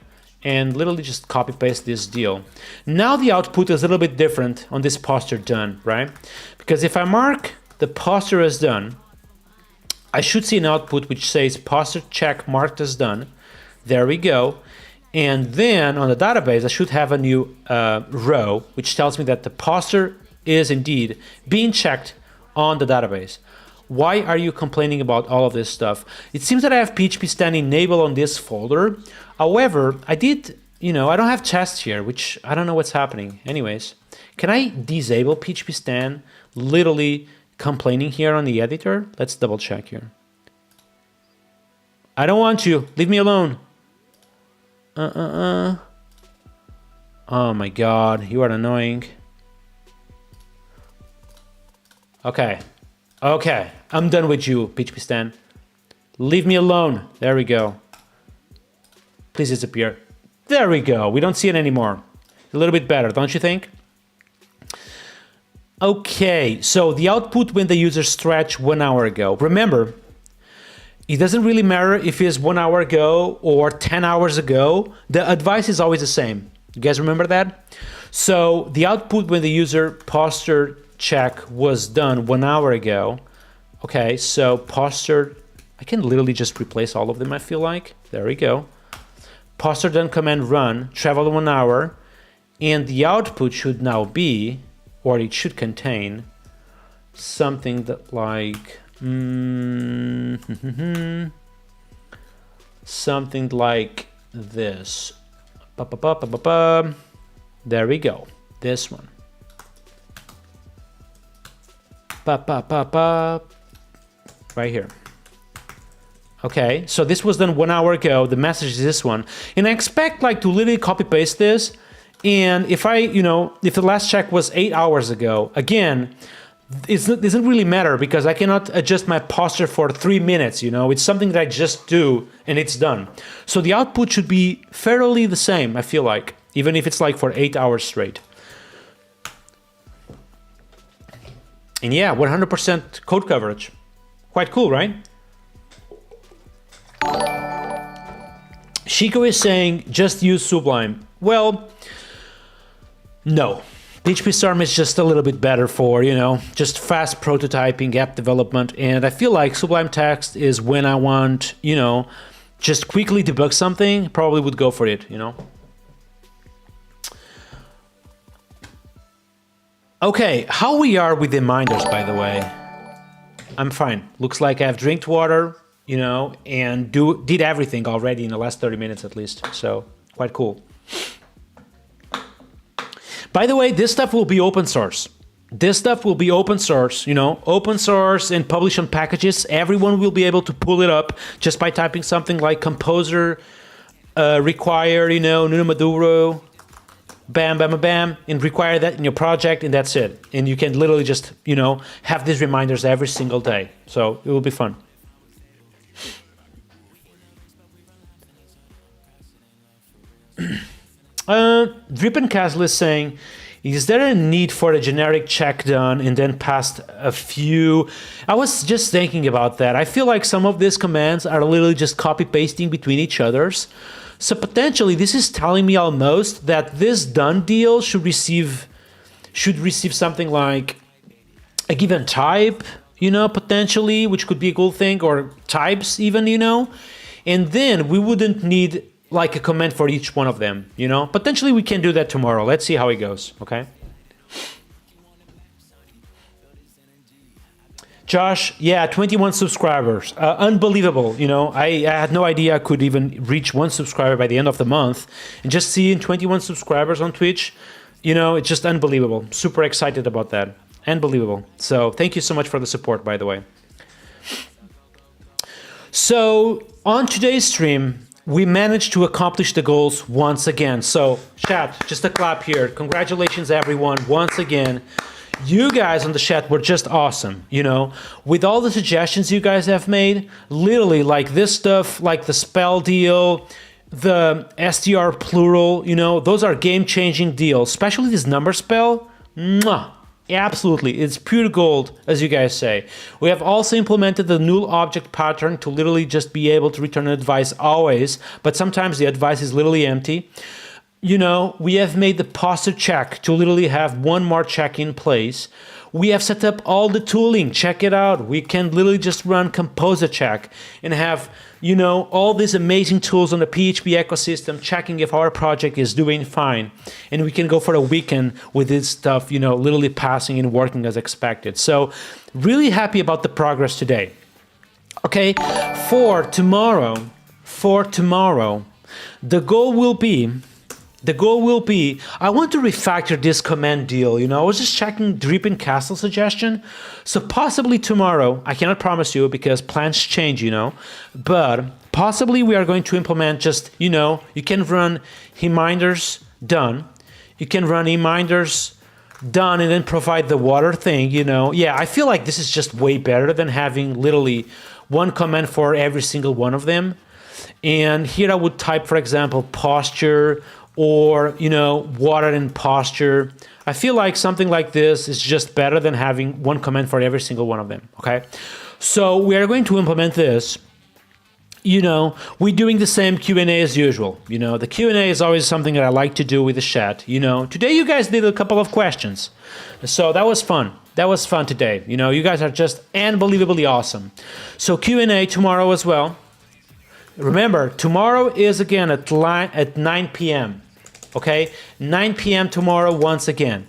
and literally just copy paste this deal. Now the output is a little bit different on this posture done, right? Because if I mark the posture as done, I should see an output which says posture check marked as done. There we go. And then on the database, I should have a new row which tells me that the posture is indeed being checked on the database. Why are you complaining about all of this stuff? It seems that I have PHP stand enabled on this folder. However, I don't have tests here, which I don't know what's happening. Anyways, can I disable PHP stand? Literally complaining here on the editor. Let's double check here. I don't want you. Leave me alone. Oh my God, you are annoying. Okay, I'm done with you, PHP stand. Leave me alone. There we go. Please disappear. There we go. We don't see it anymore. A little bit better, don't you think? Okay, so the output when the user stretched 1 hour ago. Remember, it doesn't really matter if it's 1 hour ago or 10 hours ago. The advice is always the same. You guys remember that? So the output when the user posture check was done 1 hour ago. Okay, so posture, I can literally just replace all of them, I feel like. There we go. Posture done command run, traveled 1 hour, and the output should now be, or it should contain, something that like, something like this. There we go, this one. Right here. Okay, so this was done 1 hour ago. The message is this one, and I expect like to literally copy paste this. And if if the last check was 8 hours ago, again, it doesn't really matter because I cannot adjust my posture for 3 minutes. It's something that I just do and it's done. So the output should be fairly the same, I feel like, even if it's like for 8 hours straight. And yeah, 100% code coverage. Quite cool, right? Chico is saying, just use Sublime. Well, no. PHP Storm is just a little bit better for, just fast prototyping, app development. And I feel like Sublime Text is when I want, just quickly debug something, probably would go for it, Okay, how we are with the reminders, by the way? I'm fine. Looks like I've drank water, and did everything already in the last 30 minutes at least. So quite cool. By the way, this stuff will be open source. Open source and publish on packages. Everyone will be able to pull it up just by typing something like composer require, Nuno Maduro, bam, bam, bam, bam, and require that in your project, and that's it. And you can literally just, have these reminders every single day. So it will be fun. Drip and Castle is saying, is there a need for a generic check done and then past a few? I was just thinking about that. I feel like some of these commands are literally just copy pasting between each others. So potentially this is telling me almost that this done deal should receive something like a given type, potentially, which could be a cool thing, or types even, and then we wouldn't need like a command for each one of them, Potentially we can do that tomorrow. Let's see how it goes, okay? Josh, yeah, 21 subscribers. Unbelievable, I had no idea I could even reach 1 subscriber by the end of the month. And just seeing 21 subscribers on Twitch, it's just unbelievable. Super excited about that. Unbelievable. So thank you so much for the support, by the way. So on today's stream, we managed to accomplish the goals once again. So chat, just a clap here. Congratulations, everyone, once again. You guys on the chat were just awesome, with all the suggestions you guys have made, literally like this stuff, like the spell deal, the str plural, those are game-changing deals, especially this number spell. Mwah. Absolutely, it's pure gold, as you guys say. We have also implemented the null object pattern to literally just be able to return an advice always, but sometimes the advice is literally empty. We have made the posture check to literally have one more check in place. We have set up all the tooling. Check it out. We can literally just run composer check and have, all these amazing tools on the PHP ecosystem checking if our project is doing fine. And we can go for a weekend with this stuff, literally passing and working as expected. So really happy about the progress today. Okay, for tomorrow, the goal will be, I want to refactor this command deal. I was just checking Drip and Castle suggestion. So possibly tomorrow, I cannot promise you because plans change, but possibly we are going to implement just, you can run reminders done. You can run reminders done and then provide the water thing, Yeah, I feel like this is just way better than having literally one command for every single one of them. And here I would type, for example, posture, or, water and posture. I feel like something like this is just better than having one command for every single one of them, okay? So we are going to implement this. We're doing the same Q&A as usual. The Q&A is always something that I like to do with the chat. Today you guys did a couple of questions. So that was fun. That was fun today. You guys are just unbelievably awesome. So Q&A tomorrow as well. Remember, tomorrow is again at 9 p.m. Okay, 9 p.m. tomorrow once again.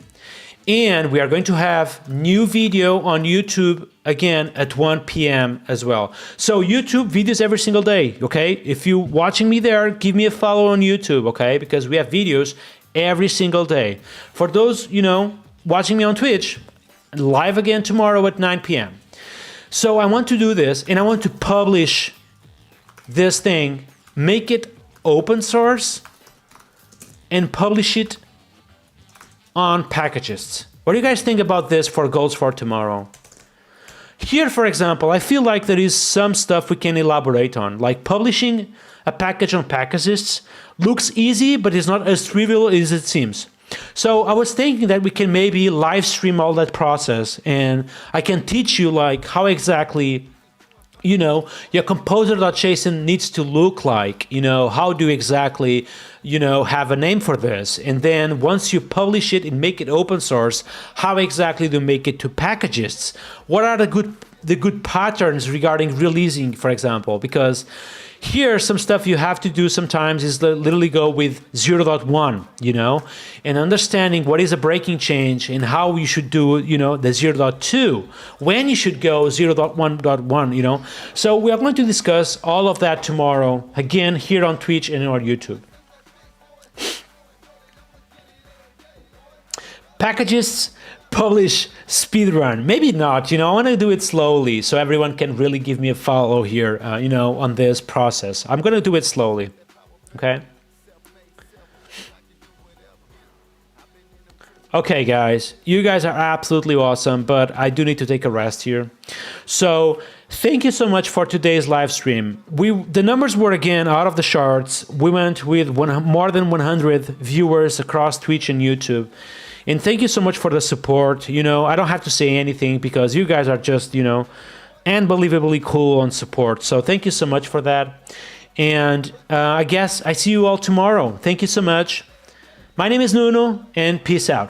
And we are going to have new video on YouTube again at 1 p.m. as well. So YouTube videos every single day, okay? If you're watching me there, give me a follow on YouTube, okay? Because we have videos every single day. For those, watching me on Twitch, live again tomorrow at 9 p.m. So I want to do this, and I want to publish this thing, make it open source, and publish it on packages. What do you guys think about this for goals for tomorrow? Here, for example, I feel like there is some stuff we can elaborate on, like publishing a package on packages looks easy, but it's not as trivial as it seems. So I was thinking that we can maybe live stream all that process, and I can teach you like how exactly your composer.json needs to look like, how do you exactly, have a name for this. And then once you publish it and make it open source, how exactly to make it to packages? What are the good patterns regarding releasing, for example? Because here, some stuff you have to do sometimes is literally go with 0.1, and understanding what is a breaking change and how you should do, the 0.2, when you should go 0.1.1, So we are going to discuss all of that tomorrow, again, here on Twitch and on YouTube. Packages, publish, speedrun. Maybe not, I want to do it slowly so everyone can really give me a follow here, on this process. I'm going to do it slowly, okay? Okay, guys, you guys are absolutely awesome, but I do need to take a rest here. So thank you so much for today's live stream. The numbers were again out of the charts. We went with more than 100 viewers across Twitch and YouTube. And thank you so much for the support. I don't have to say anything because you guys are just, unbelievably cool on support. So thank you so much for that. And I guess I see you all tomorrow. Thank you so much. My name is Nuno, and peace out.